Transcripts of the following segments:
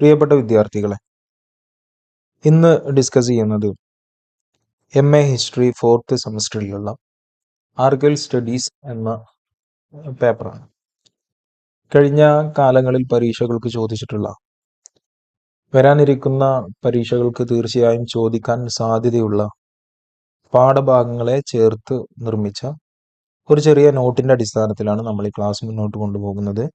പ്രിയപ്പെട്ട വിദ്യാർത്ഥികളെ, ഇന്ന് ഡിസ്കസ് ചെയ്യുന്നത് MA ഹിസ്റ്ററി 4th സെമസ്റ്ററിലുള്ള ആർക്കൈവൽ സ്റ്റഡീസ് എന്ന പേപ്പറാണ്. കഴിഞ്ഞ കാലങ്ങളിൽ പരീക്ഷകൾക്ക് ചോദിച്ചിട്ടുള്ള, വരാനിരിക്കുന്ന പരീക്ഷകൾക്ക് തീർച്ചയായും ചോദിക്കാൻ സാധ്യതയുള്ള പാഠഭാഗങ്ങളെ ചേർത്ത് നിർമ്മിച്ച ഒരു ചെറിയ നോട്ടിന്റെ അടിസ്ഥാനത്തിലാണ് നമ്മൾ ഈ ക്ലാസ് മുന്നോട്ട് കൊണ്ടുപോകുന്നത്.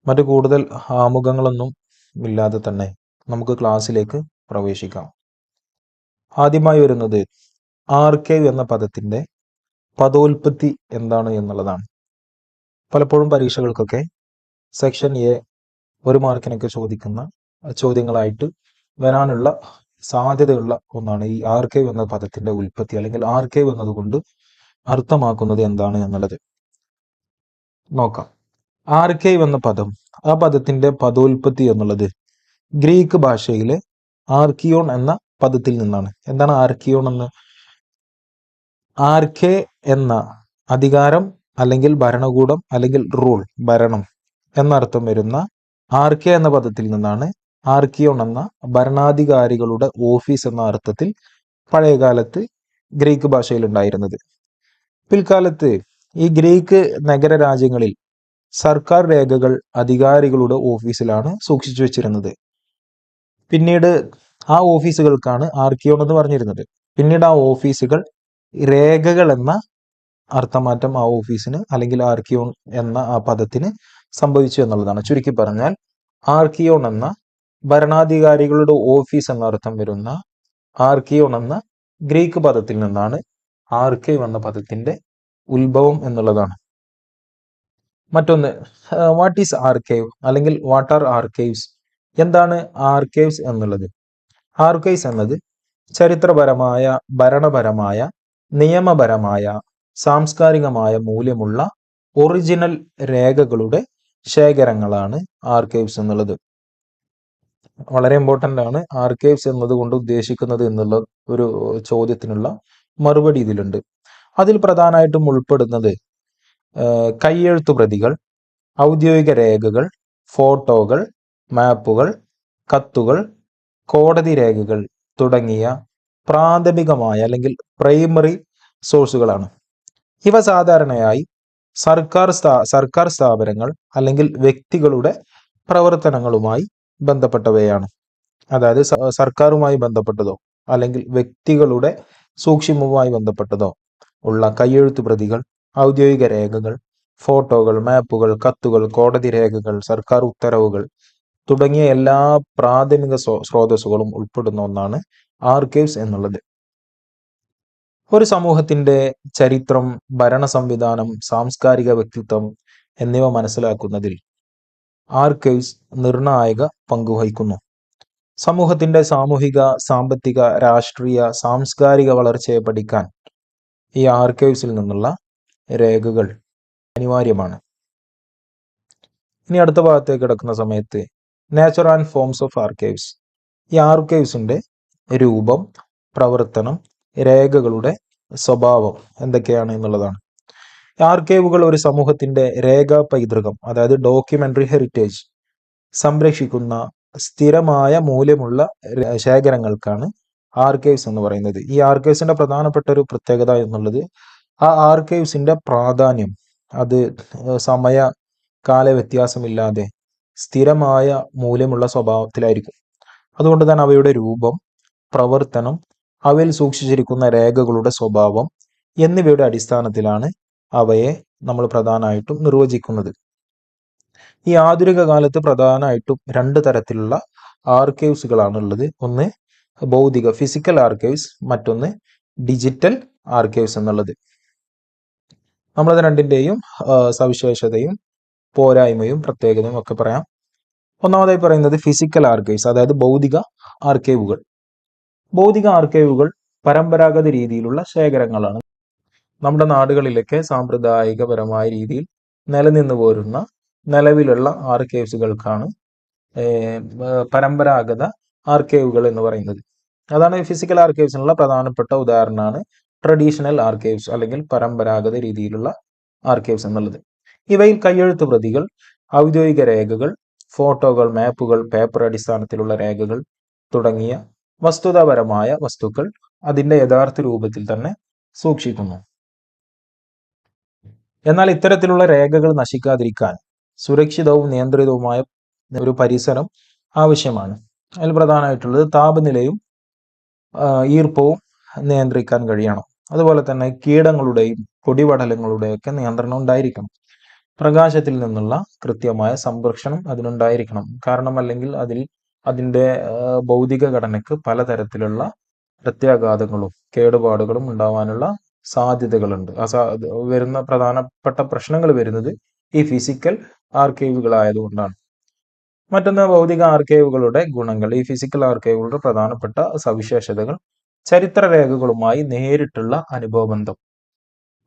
മറ്റു കൂടുതൽ ആമുഖങ്ങളൊന്നും ഇല്ലാതെ തന്നെ നമുക്ക് ക്ലാസ്സിലേക്ക് പ്രവേശിക്കാം. ആദ്യമായി വരുന്നത് ആർക്കൈവ് എന്ന പദത്തിന്റെ പദോൽപത്തി എന്താണ് എന്നുള്ളതാണ്. പലപ്പോഴും പരീക്ഷകൾക്കൊക്കെ സെക്ഷൻ എ 1 മാർക്കിനൊക്കെ ചോദിക്കുന്ന ചോദ്യങ്ങളായിട്ട് വരാനുള്ള സാധ്യതയുള്ള ഒന്നാണ് ഈ ആർക്കൈവ് എന്ന പദത്തിന്റെ ഉൽപ്പത്തി, അല്ലെങ്കിൽ ആർക്കൈവ് എന്നതുകൊണ്ട് അർത്ഥമാക്കുന്നത് എന്താണ് എന്നുള്ളത് നോക്കാം. ആർക്കൈവ് എന്ന പദം, ആ പദത്തിന്റെ പദോൽപത്തി എന്നുള്ളത് ഗ്രീക്ക് ഭാഷയിലെ ആർക്കിയോൺ എന്ന പദത്തിൽ നിന്നാണ്. എന്താണ് ആർക്കിയോൺ എന്ന്? ആർക്കെ എന്ന അധികാരം അല്ലെങ്കിൽ ഭരണകൂടം അല്ലെങ്കിൽ റൂൾ, ഭരണം എന്നർത്ഥം വരുന്ന ആർക്കെ എന്ന പദത്തിൽ നിന്നാണ് ആർക്കിയോൺ എന്ന ഭരണാധികാരികളുടെ ഓഫീസ് എന്ന അർത്ഥത്തിൽ പഴയകാലത്ത് ഗ്രീക്ക് ഭാഷയിൽ ഉണ്ടായിരുന്നത്. പിൽക്കാലത്ത് ഈ ഗ്രീക്ക് നഗര രാജ്യങ്ങളിൽ സർക്കാർ രേഖകൾ അധികാരികളുടെ ഓഫീസിലാണ് സൂക്ഷിച്ചു വെച്ചിരുന്നത്. പിന്നീട് ആ ഓഫീസുകൾക്കാണ് ആർക്കിയോൺ എന്ന് പറഞ്ഞിരുന്നത്. പിന്നീട് ആ ഓഫീസുകൾ രേഖകൾ എന്ന അർത്ഥമാറ്റം ആ ഓഫീസിന് അല്ലെങ്കിൽ ആർക്കിയോൺ എന്ന ആ പദത്തിന് സംഭവിച്ചു എന്നുള്ളതാണ്. ചുരുക്കി പറഞ്ഞാൽ ആർക്കിയോൺ എന്ന ഭരണാധികാരികളുടെ ഓഫീസ് എന്ന അർത്ഥം വരുന്ന ആർക്കിയോൺ എന്ന ഗ്രീക്ക് പദത്തിൽ നിന്നാണ് ആർക്കൈവ് എന്ന പദത്തിന്റെ ഉത്ഭവം എന്നുള്ളതാണ്. മറ്റൊന്ന്, വാട്ട് ഈസ് ആർക്കൈവ് അല്ലെങ്കിൽ വാട്ട് ആർ ആർക്കൈവ്സ്? എന്താണ് ആർക്കൈവ്സ് എന്നുള്ളത്? ആർക്കൈവ്സ് എന്നത് ചരിത്രപരമായ, ഭരണപരമായ, നിയമപരമായ, സാംസ്കാരികമായ മൂല്യമുള്ള ഒറിജിനൽ രേഖകളുടെ ശേഖരങ്ങളാണ് ആർക്കൈവ്സ് എന്നുള്ളത്. വളരെ ഇമ്പോർട്ടൻ്റ് ആണ് ആർക്കൈവ്സ് എന്നതുകൊണ്ട് ഉദ്ദേശിക്കുന്നത് എന്നുള്ള ഒരു ചോദ്യത്തിനുള്ള മറുപടി ഇതിലുണ്ട്. അതിൽ പ്രധാനമായിട്ടും ഉൾപ്പെടുന്നത് കയ്യെഴുത്തു പ്രതികൾ, ഔദ്യോഗിക രേഖകൾ, ഫോട്ടോകൾ, മാപ്പുകൾ, കത്തുകൾ, കോടതി രേഖകൾ തുടങ്ങിയ പ്രാഥമികമായ അല്ലെങ്കിൽ പ്രൈമറി സോഴ്സുകളാണ്. ഇവ സാധാരണയായി സർക്കാർ സ്ഥാപനങ്ങൾ അല്ലെങ്കിൽ വ്യക്തികളുടെ പ്രവർത്തനങ്ങളുമായി ബന്ധപ്പെട്ടവയാണ്. അതായത് സർക്കാരുമായി ബന്ധപ്പെട്ടതോ അല്ലെങ്കിൽ വ്യക്തികളുടെ സൂക്ഷ്മവുമായി ബന്ധപ്പെട്ടതോ ഉള്ള കയ്യെഴുത്തു പ്രതികൾ, ഔദ്യോഗിക രേഖകൾ, ഫോട്ടോകൾ, മാപ്പുകൾ, കത്തുകൾ, കോടതി രേഖകൾ, സർക്കാർ ഉത്തരവുകൾ തുടങ്ങിയ എല്ലാ പ്രാഥമിക സ്രോതസ്സുകളും ഉൾപ്പെടുന്ന ഒന്നാണ് ആർക്കൈവ്സ് എന്നുള്ളത്. ഒരു സമൂഹത്തിന്റെ ചരിത്രം, ഭരണ സംവിധാനം, സാംസ്കാരിക വ്യക്തിത്വം എന്നിവ മനസ്സിലാക്കുന്നതിൽ ആർക്കൈവ്സ് നിർണായക പങ്കുവഹിക്കുന്നു. സമൂഹത്തിന്റെ സാമൂഹിക, സാമ്പത്തിക, രാഷ്ട്രീയ, സാംസ്കാരിക വളർച്ചയെ പഠിക്കാൻ ഈ ആർക്കൈവ്സിൽ നിന്നുള്ള രേഖകൾ അനിവാര്യമാണ്. ഇനി അടുത്ത ഭാഗത്തേക്ക് കിടക്കുന്ന സമയത്ത് nature and forms of archives. ഈ ആർക്കൈവ്സിന്റെ രൂപം, പ്രവർത്തനം, രേഖകളുടെ സ്വഭാവം എന്തൊക്കെയാണ് എന്നുള്ളതാണ്. ആർക്കൈവുകൾ ഒരു സമൂഹത്തിന്റെ രേഖാ പൈതൃകം, അതായത് ഡോക്യുമെന്ററി ഹെറിറ്റേജ് സംരക്ഷിക്കുന്ന സ്ഥിരമായ മൂല്യമുള്ള ശേഖരങ്ങൾക്കാണ് ആർക്കൈവ്സ് എന്ന് പറയുന്നത്. ഈ ആർക്കൈവ്സിന്റെ പ്രധാനപ്പെട്ട ഒരു പ്രത്യേകത എന്നുള്ളത് ആ ആർക്കൈവ്സിന്റെ പ്രാധാന്യം അത് സമയ കാല വ്യത്യാസമില്ലാതെ സ്ഥിരമായ മൂല്യമുള്ള സ്വഭാവത്തിലായിരിക്കും. അതുകൊണ്ട് തന്നെ അവയുടെ രൂപം, പ്രവർത്തനം, അവയിൽ സൂക്ഷിച്ചിരിക്കുന്ന രേഖകളുടെ സ്വഭാവം എന്നിവയുടെ അടിസ്ഥാനത്തിലാണ് അവയെ നമ്മൾ പ്രധാനമായിട്ടും നിർവചിക്കുന്നത്. ഈ ആധുനിക കാലത്ത് പ്രധാനമായിട്ടും 2 തരത്തിലുള്ള ആർക്കൈവ്സുകളാണ് ഉള്ളത്. ഒന്ന് ഭൗതിക ഫിസിക്കൽ ആർക്കൈവ്സ്, മറ്റൊന്ന് ഡിജിറ്റൽ ആർക്കൈവ്സ് എന്നുള്ളത്. നമ്മളത് രണ്ടിന്റെയും സവിശേഷതയും പോരായ്മയും പ്രത്യേകതയും ഒക്കെ പറയാം. ഒന്നാമതായി പറയുന്നത് ഫിസിക്കൽ ആർക്കൈവ്സ്, അതായത് ഭൗതിക ആർക്കൈവുകൾ. ഭൗതിക ആർക്കൈവുകൾ പരമ്പരാഗത രീതിയിലുള്ള ശേഖരങ്ങളാണ്. നമ്മുടെ നാടുകളിലൊക്കെ സാമ്പ്രദായികപരമായ രീതിയിൽ നിലനിന്നു പോരുന്ന നിലവിലുള്ള ആർക്കൈവ്സുകൾക്കാണ് പരമ്പരാഗത ആർക്കൈവുകൾ എന്ന് പറയുന്നത്. അതാണ് ഫിസിക്കൽ ആർക്കൈവ്സിനുള്ള പ്രധാനപ്പെട്ട ഉദാഹരണമാണ് ട്രഡീഷണൽ ആർക്കൈവ്സ് അല്ലെങ്കിൽ പരമ്പരാഗത രീതിയിലുള്ള ആർക്കൈവ്സ് എന്നുള്ളത്. ഇവയിൽ കയ്യെഴുത്ത് പ്രതികൾ, ഔദ്യോഗിക രേഖകൾ, ഫോട്ടോകൾ, മാപ്പുകൾ, പേപ്പർ അടിസ്ഥാനത്തിലുള്ള രേഖകൾ തുടങ്ങിയ വസ്തുതാപരമായ വസ്തുക്കൾ അതിന്റെ യഥാർത്ഥ രൂപത്തിൽ തന്നെ സൂക്ഷിക്കുന്നു. എന്നാൽ ഇത്തരത്തിലുള്ള രേഖകൾ നശിക്കാതിരിക്കാൻ സുരക്ഷിതവും നിയന്ത്രിതവുമായ ഒരു പരിസരം ആവശ്യമാണ്. അതിൽ പ്രധാനമായിട്ടുള്ളത് താപനിലയും ഈർപ്പവും നിയന്ത്രിക്കാൻ കഴിയണം. അതുപോലെ തന്നെ കീടങ്ങളുടെയും പൊടിപടലങ്ങളുടെയൊക്കെ നിയന്ത്രണം ഉണ്ടായിരിക്കണം. പ്രകാശത്തിൽ നിന്നുള്ള കൃത്യമായ സംരക്ഷണം അതിനുണ്ടായിരിക്കണം. കാരണം അല്ലെങ്കിൽ അതിന്റെ ഭൗതിക ഘടനയ്ക്ക് പലതരത്തിലുള്ള പ്രത്യാഘാതങ്ങളും കേടുപാടുകളും ഉണ്ടാവാനുള്ള സാധ്യതകളുണ്ട്. വരുന്ന പ്രധാനപ്പെട്ട പ്രശ്നങ്ങൾ വരുന്നത് ഈ ഫിസിക്കൽ ആർക്കൈവുകളായതുകൊണ്ടാണ്. മറ്റൊന്ന് ഭൗതിക ആർക്കൈവുകളുടെ ഗുണങ്ങൾ. ഈ ഫിസിക്കൽ ആർക്കൈവുകളുടെ പ്രധാനപ്പെട്ട സവിശേഷതകൾ: ചരിത്ര രേഖകളുമായി നേരിട്ടുള്ള അനുഭവബന്ധം.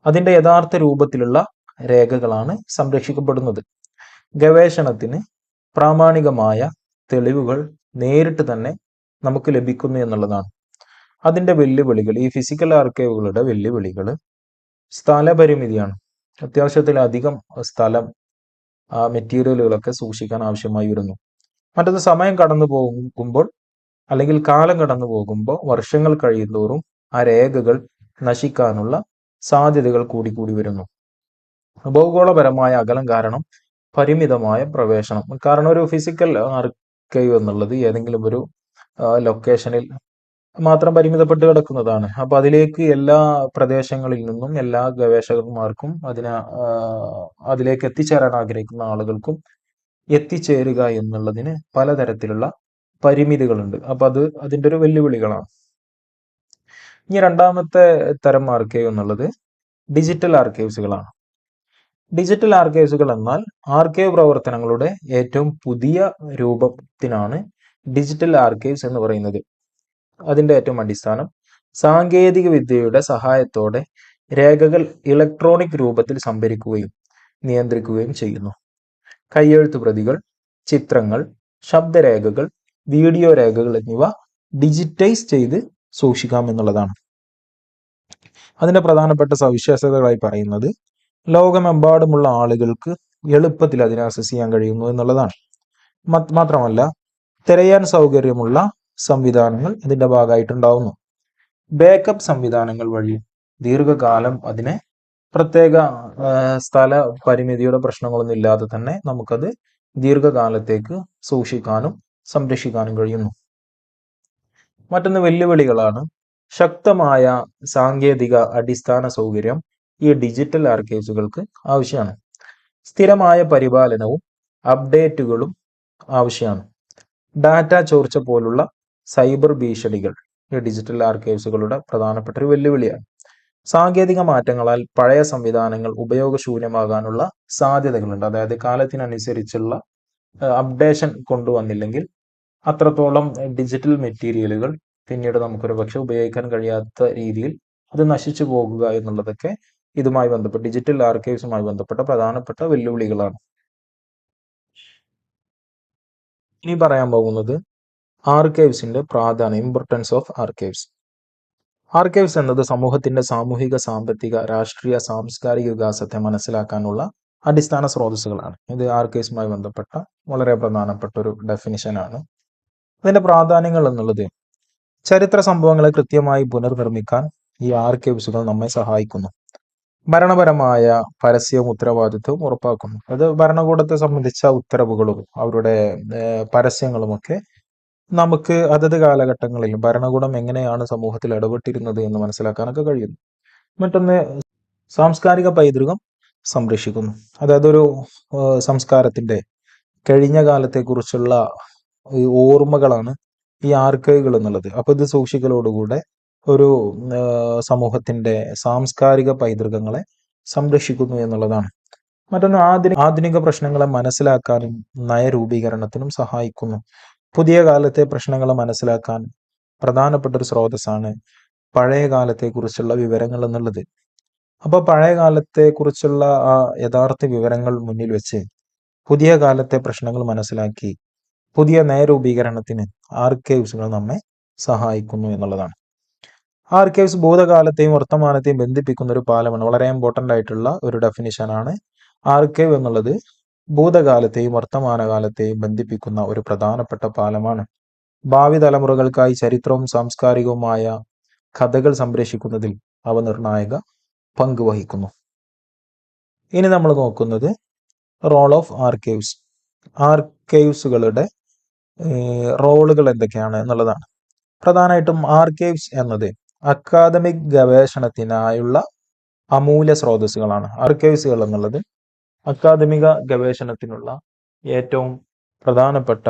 അതിന്റെ യഥാർത്ഥ രൂപത്തിലുള്ള രേഖകളാണ് സംരക്ഷിക്കപ്പെടുന്നത്. ഗവേഷണത്തിന് പ്രാമാണികമായ തെളിവുകൾ നേരിട്ട് തന്നെ നമുക്ക് ലഭിക്കുന്നു എന്നുള്ളതാണ്. അതിന്റെ വെല്ലുവിളികൾ, ഈ ഫിസിക്കൽ ആർക്കൈവുകളുടെ വെല്ലുവിളികൾ സ്ഥലപരിമിതിയാണ്. അത്യാവശ്യത്തിലധികം സ്ഥലം മെറ്റീരിയലുകളൊക്കെ സൂക്ഷിക്കാൻ ആവശ്യമായി വരുന്നു. മറ്റൊന്ന് സമയം കടന്നു പോകുമ്പോൾ അല്ലെങ്കിൽ കാലം കടന്നു പോകുമ്പോൾ വർഷങ്ങൾ കഴിയുന്തോറും ആ രേഖകൾ നശിക്കാനുള്ള സാധ്യതകൾ കൂടി വരുന്നു. ഭൗഗോളപരമായ അകലം കാരണം പരിമിതമായ പ്രവേശനം. കാരണം ഒരു ഫിസിക്കൽ ആർക്കൈവ് എന്നുള്ളത് ഏതെങ്കിലും ഒരു ലൊക്കേഷനിൽ മാത്രം പരിമിതപ്പെട്ട് കിടക്കുന്നതാണ്. അപ്പൊ അതിലേക്ക് എല്ലാ പ്രദേശങ്ങളിൽ നിന്നും എല്ലാ ഗവേഷകന്മാർക്കും അതിലേക്ക് എത്തിച്ചേരാൻ ആഗ്രഹിക്കുന്ന ആളുകൾക്കും എത്തിച്ചേരുക എന്നുള്ളതിന് പലതരത്തിലുള്ള പരിമിതികളുണ്ട്. അപ്പൊ അതിന്റെ ഒരു വെല്ലുവിളികളാണ്. ഇനി രണ്ടാമത്തെ തരം ആർക്കൈവ് എന്നുള്ളത് ഡിജിറ്റൽ ആർക്കൈവ്സുകളാണ്. ഡിജിറ്റൽ ആർക്കൈവ്സുകൾ എന്നാൽ ആർക്കൈവ് പ്രവർത്തനങ്ങളുടെ ഏറ്റവും പുതിയ രൂപത്തിനാണ് ഡിജിറ്റൽ ആർക്കൈവ്സ് എന്ന് പറയുന്നത്. അതിന്റെ ഏറ്റവും അടിസ്ഥാനം സാങ്കേതിക വിദ്യയുടെ സഹായത്തോടെ രേഖകൾ ഇലക്ട്രോണിക് രൂപത്തിൽ സംഭരിക്കുകയും നിയന്ത്രിക്കുകയും ചെയ്യുന്നു. കയ്യെഴുത്ത് പ്രതികൾ, ചിത്രങ്ങൾ, ശബ്ദരേഖകൾ, വീഡിയോ രേഖകൾ എന്നിവ ഡിജിറ്റൈസ് ചെയ്ത് സൂക്ഷിക്കാം എന്നുള്ളതാണ്. അതിന്റെ പ്രധാനപ്പെട്ട സവിശേഷതകളായി പറയുന്നത് ലോകമെമ്പാടുമുള്ള ആളുകൾക്ക് എളുപ്പത്തിൽ അതിനെ ആക്സസ് ചെയ്യാൻ കഴിയുന്നു എന്നുള്ളതാണ്. മാത്രമല്ല തിരയാൻ സൗകര്യമുള്ള സംവിധാനങ്ങൾ ഇതിന്റെ ഭാഗമായിട്ടുണ്ടാവുന്നു. ബാക്കപ്പ് സംവിധാനങ്ങൾ വഴി ദീർഘകാലം അതിനെ പ്രത്യേക സ്ഥല പരിമിതിയുടെ പ്രശ്നങ്ങളൊന്നും ഇല്ലാതെ തന്നെ നമുക്കത് ദീർഘകാലത്തേക്ക് സൂക്ഷിക്കാനും സംരക്ഷിക്കാനും കഴിയുന്നു. മറ്റൊന്ന് വെല്ലുവിളികളാണ്. ശക്തമായ സാങ്കേതിക അടിസ്ഥാന സൗകര്യം ഈ ഡിജിറ്റൽ ആർക്കൈവ്സുകൾക്ക് ആവശ്യമാണ്. സ്ഥിരമായ പരിപാലനവും അപ്ഡേറ്റുകളും ആവശ്യമാണ്. ഡാറ്റ ചോർച്ച പോലുള്ള സൈബർ ഭീഷണികൾ ഈ ഡിജിറ്റൽ ആർക്കൈവ്സുകളുടെ പ്രധാനപ്പെട്ട ഒരു വെല്ലുവിളിയാണ്. സാങ്കേതിക മാറ്റങ്ങളാൽ പഴയ സംവിധാനങ്ങൾ ഉപയോഗശൂന്യമാകാനുള്ള സാധ്യതകളുണ്ട്. അതായത് കാലത്തിനനുസരിച്ചുള്ള അപ്ഡേഷൻ കൊണ്ടുവന്നില്ലെങ്കിൽ അത്രത്തോളം ഡിജിറ്റൽ മെറ്റീരിയലുകൾ പിന്നീട് നമുക്കൊരു പക്ഷെ ഉപയോഗിക്കാൻ കഴിയാത്ത രീതിയിൽ അത് നശിച്ചു പോകുക എന്നുള്ളതൊക്കെ ഇതുമായി ബന്ധപ്പെട്ട് ഡിജിറ്റൽ ആർക്കൈവ്സുമായി ബന്ധപ്പെട്ട പ്രധാനപ്പെട്ട വെല്ലുവിളികളാണ്. ഇനി പറയാൻ പോകുന്നത് ആർക്കൈവ്സിന്റെ പ്രാധാന്യം, ഇമ്പോർട്ടൻസ് ഓഫ് ആർക്കൈവ്സ്. ആർക്കൈവ്സ് എന്നത് സമൂഹത്തിന്റെ സാമൂഹിക, സാമ്പത്തിക, രാഷ്ട്രീയ, സാംസ്കാരിക വികാസത്തെ മനസ്സിലാക്കാനുള്ള അടിസ്ഥാന സ്രോതസ്സുകളാണ്. ഇത് ആർക്കൈവ്സുമായി ബന്ധപ്പെട്ട വളരെ പ്രധാനപ്പെട്ട ഒരു ഡെഫിനിഷനാണ്. അതിന്റെ പ്രാധാന്യങ്ങൾ എന്നുള്ളത് ചരിത്ര സംഭവങ്ങളെ കൃത്യമായി പുനർനിർമ്മിക്കാൻ ഈ ആർക്കൈവ്സുകൾ നമ്മെ സഹായിക്കുന്നു. ഭരണപരമായ പരസ്യവും ഉത്തരവാദിത്വവും ഉറപ്പാക്കുന്നു. അത് ഭരണകൂടത്തെ സംബന്ധിച്ച ഉത്തരവുകളും അവരുടെ പരസ്യങ്ങളുമൊക്കെ നമുക്ക് അതത് കാലഘട്ടങ്ങളിൽ ഭരണകൂടം എങ്ങനെയാണ് സമൂഹത്തിൽ ഇടപെട്ടിരുന്നത് എന്ന് മനസ്സിലാക്കാനൊക്കെ കഴിയുന്നു. മറ്റൊന്ന് സാംസ്കാരിക പൈതൃകം സംരക്ഷിക്കുന്നു. അതായത് ഒരു സംസ്കാരത്തിന്റെ കഴിഞ്ഞ കാലത്തെക്കുറിച്ചുള്ള ഓർമ്മകളാണ് ഈ ആർക്കൈവുകൾ എന്നുള്ളത്. അപ്പൊ ഇത് സൂക്ഷിക്കലോടുകൂടെ ഒരു സമൂഹത്തിന്റെ സാംസ്കാരിക പൈതൃകങ്ങളെ സംരക്ഷിക്കുന്നു എന്നുള്ളതാണ്. മറ്റൊന്ന് ആധുനിക പ്രശ്നങ്ങളെ മനസ്സിലാക്കാനും നയരൂപീകരണത്തിനും സഹായിക്കുന്നു. പുതിയ കാലത്തെ പ്രശ്നങ്ങളെ മനസ്സിലാക്കാൻ പ്രധാനപ്പെട്ട ഒരു സ്രോതസ്സാണ് പഴയ കാലത്തെക്കുറിച്ചുള്ള വിവരങ്ങൾ എന്നുള്ളത്. അപ്പൊ പഴയ കാലത്തെക്കുറിച്ചുള്ള ആ യഥാർത്ഥ വിവരങ്ങൾ മുന്നിൽ വെച്ച് പുതിയ കാലത്തെ പ്രശ്നങ്ങൾ മനസ്സിലാക്കി പുതിയ നയരൂപീകരണത്തിന് ആർക്കൈവ്സുകൾ നമ്മെ സഹായിക്കുന്നു എന്നുള്ളതാണ്. ആർക്കൈവ്സ് ഭൂതകാലത്തെയും വർത്തമാനത്തെയും ബന്ധിപ്പിക്കുന്ന ഒരു പാലമാണ്. വളരെ ഇമ്പോർട്ടൻ്റ് ആയിട്ടുള്ള ഒരു ഡെഫിനിഷനാണ് ആർക്കൈവ് എന്നുള്ളത്. ഭൂതകാലത്തെയും വർത്തമാനകാലത്തെയും ബന്ധിപ്പിക്കുന്ന ഒരു പ്രധാനപ്പെട്ട പാലമാണ്. ഭാവി തലമുറകൾക്കായി ചരിത്രവും സാംസ്കാരികവുമായ കഥകൾ സംരക്ഷിക്കുന്നതിൽ അവ നിർണായക പങ്ക് വഹിക്കുന്നു. ഇനി നമ്മൾ നോക്കുന്നത് റോൾ ഓഫ് ആർക്കൈവ്സ്. ആർക്കൈവ്സുകളുടെ റോളുകൾ എന്തൊക്കെയാണ് എന്നുള്ളതാണ്. പ്രധാനമായിട്ടും ആർക്കൈവ്സ് എന്നത് അക്കാദമിക് ഗവേഷണത്തിനായുള്ള അമൂല്യ സ്രോതസ്സുകളാണ്. ആർക്കൈവ്സുകൾ എന്നുള്ളത് അക്കാദമിക ഗവേഷണത്തിനുള്ള ഏറ്റവും പ്രധാനപ്പെട്ട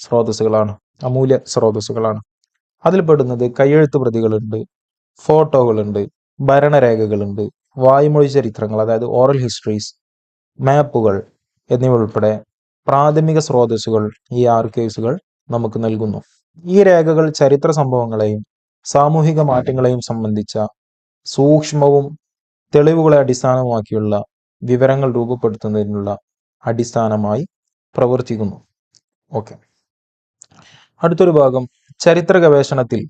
സ്രോതസ്സുകളാണ്, അമൂല്യ സ്രോതസ്സുകളാണ്. അതിൽ പെടുന്നത് കയ്യെഴുത്ത് പ്രതികളുണ്ട്, ഫോട്ടോകളുണ്ട്, ഭരണരേഖകളുണ്ട്, വായ്മൊഴി ചരിത്രങ്ങൾ അതായത് ഓറൽ ഹിസ്റ്ററീസ്, മാപ്പുകൾ എന്നിവ ഉൾപ്പെടെ പ്രാഥമിക സ്രോതസ്സുകൾ ഈ ആർക്കൈവ്സുകൾ നമുക്ക് നൽകുന്നു. ഈ രേഖകൾ ചരിത്ര സംഭവങ്ങളെയും സാമൂഹിക മാറ്റങ്ങളെയും സംബന്ധിച്ച സൂക്ഷ്മവും തെളിവുകളെ അടിസ്ഥാനമാക്കിയുള്ള വിവരങ്ങൾ രൂപപ്പെടുത്തുന്നതിനുള്ള അടിസ്ഥാനമായി പ്രവർത്തിക്കുന്നു. ഓക്കെ, അടുത്തൊരു ഭാഗം ചരിത്ര ഗവേഷണത്തിൽ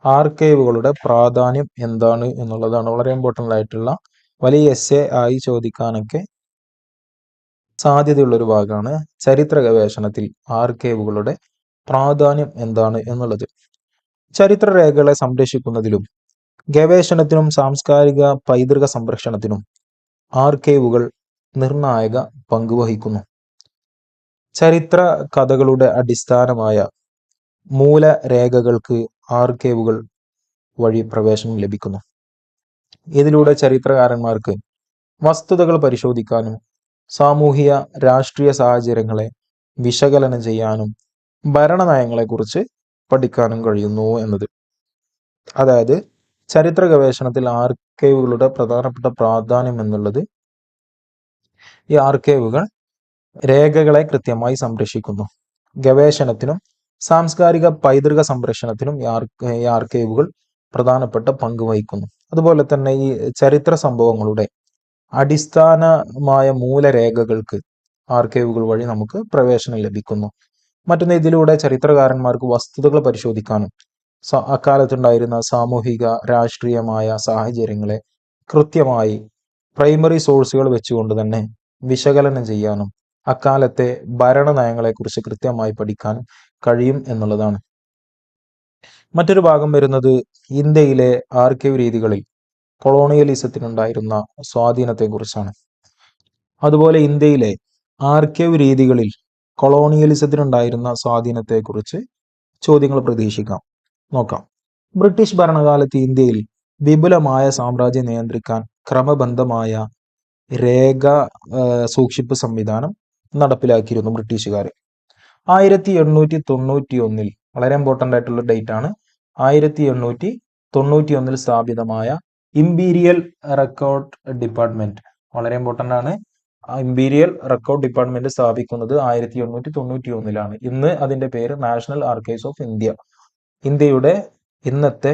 ആർക്കൈവുകളുടെ പ്രാധാന്യം എന്താണ് എന്നുള്ളതാണ്. വളരെ ഇമ്പോർട്ടൻ്റ് ആയിട്ടുള്ള വലിയ എസ്സേ ആയി ചോദിക്കാനൊക്കെ സാധ്യതയുള്ളൊരു ഭാഗമാണ് ചരിത്ര ഗവേഷണത്തിൽ ആർക്കൈവുകളുടെ പ്രാധാന്യം എന്താണ് എന്നുള്ളത്. ചരിത്ര രേഖകളെ സംരക്ഷിക്കുന്നതിലും ഗവേഷണത്തിനും സാംസ്കാരിക പൈതൃക സംരക്ഷണത്തിനും ആർക്കൈവുകൾ നിർണായക പങ്കുവഹിക്കുന്നു. ചരിത്ര കഥകളുടെ അടിസ്ഥാനമായ മൂലരേഖകൾക്ക് ആർക്കൈവുകൾ വഴി പ്രവേശനം ലഭിക്കുന്നു. ഇതിലൂടെ ചരിത്രകാരന്മാർക്ക് വസ്തുതകൾ പരിശോധിക്കാനും സാമൂഹിക രാഷ്ട്രീയ സാഹചര്യങ്ങളെ വിശകലനം ചെയ്യാനും ഭരണനയങ്ങളെക്കുറിച്ച് പഠിക്കാനും കഴിയുന്നു എന്നത്. അതായത് ചരിത്ര ഗവേഷണത്തിൽ ആർക്കൈവുകളുടെ പ്രധാനപ്പെട്ട പ്രാധാന്യം എന്നുള്ളത് ഈ ആർക്കൈവുകൾ രേഖകളെ കൃത്യമായി സംരക്ഷിക്കുന്നു. ഗവേഷണത്തിനും സാംസ്കാരിക പൈതൃക സംരക്ഷണത്തിനും ഈ ആർക്കൈവുകൾ പ്രധാനപ്പെട്ട പങ്ക് വഹിക്കുന്നു. അതുപോലെ തന്നെ ഈ ചരിത്ര സംഭവങ്ങളുടെ അടിസ്ഥാനമായ മൂലരേഖകൾക്ക് ആർക്കൈവുകൾ വഴി നമുക്ക് പ്രവേശനം ലഭിക്കുന്നു. മറ്റൊന്ന്, ഇതിലൂടെ ചരിത്രകാരന്മാർക്ക് വസ്തുതകൾ പരിശോധിക്കാനും അക്കാലത്തുണ്ടായിരുന്ന സാമൂഹിക രാഷ്ട്രീയമായ സാഹചര്യങ്ങളെ കൃത്യമായി പ്രൈമറി സോഴ്സുകൾ വെച്ചുകൊണ്ട് തന്നെ വിശകലനം ചെയ്യാനും അക്കാലത്തെ ഭരണനയങ്ങളെക്കുറിച്ച് കൃത്യമായി പഠിക്കാനും കഴിയും എന്നുള്ളതാണ്. മറ്റൊരു ഭാഗം വരുന്നത് ഇന്ത്യയിലെ ആർക്കൈവ് രീതികളിൽ കൊളോണിയലിസത്തിനുണ്ടായിരുന്ന സ്വാധീനത്തെക്കുറിച്ചാണ്. അതുപോലെ ഇന്ത്യയിലെ ആർക്കൈവ് രീതികളിൽ കൊളോണിയലിസത്തിനുണ്ടായിരുന്ന സ്വാധീനത്തെക്കുറിച്ച് ചോദ്യങ്ങൾ പ്രതീക്ഷിക്കാം. നോക്കാം. ബ്രിട്ടീഷ് ഭരണകാലത്ത് ഇന്ത്യയിൽ വിപുലമായ സാമ്രാജ്യം നിയന്ത്രിക്കാൻ ക്രമബദ്ധമായ രേഖ സൂക്ഷിപ്പ് സംവിധാനം നടപ്പിലാക്കിയിരുന്നു ബ്രിട്ടീഷുകാർ. 1891 വളരെ ഇമ്പോർട്ടൻ്റ് ആയിട്ടുള്ള ഡേറ്റ് ആണ്. 1891 സ്ഥാപിതമായ ഇമ്പീരിയൽ റെക്കോർഡ് ഡിപ്പാർട്ട്മെന്റ് വളരെ ഇമ്പോർട്ടൻ്റ് ആണ്. ഇമ്പീരിയൽ റെക്കോർഡ് ഡിപ്പാർട്ട്മെന്റ് സ്ഥാപിക്കുന്നത് 1891 ഇന്ന് അതിന്റെ പേര് നാഷണൽ ആർക്കൈവ്സ് ഓഫ് ഇന്ത്യ. ഇന്ത്യയുടെ ഇന്നത്തെ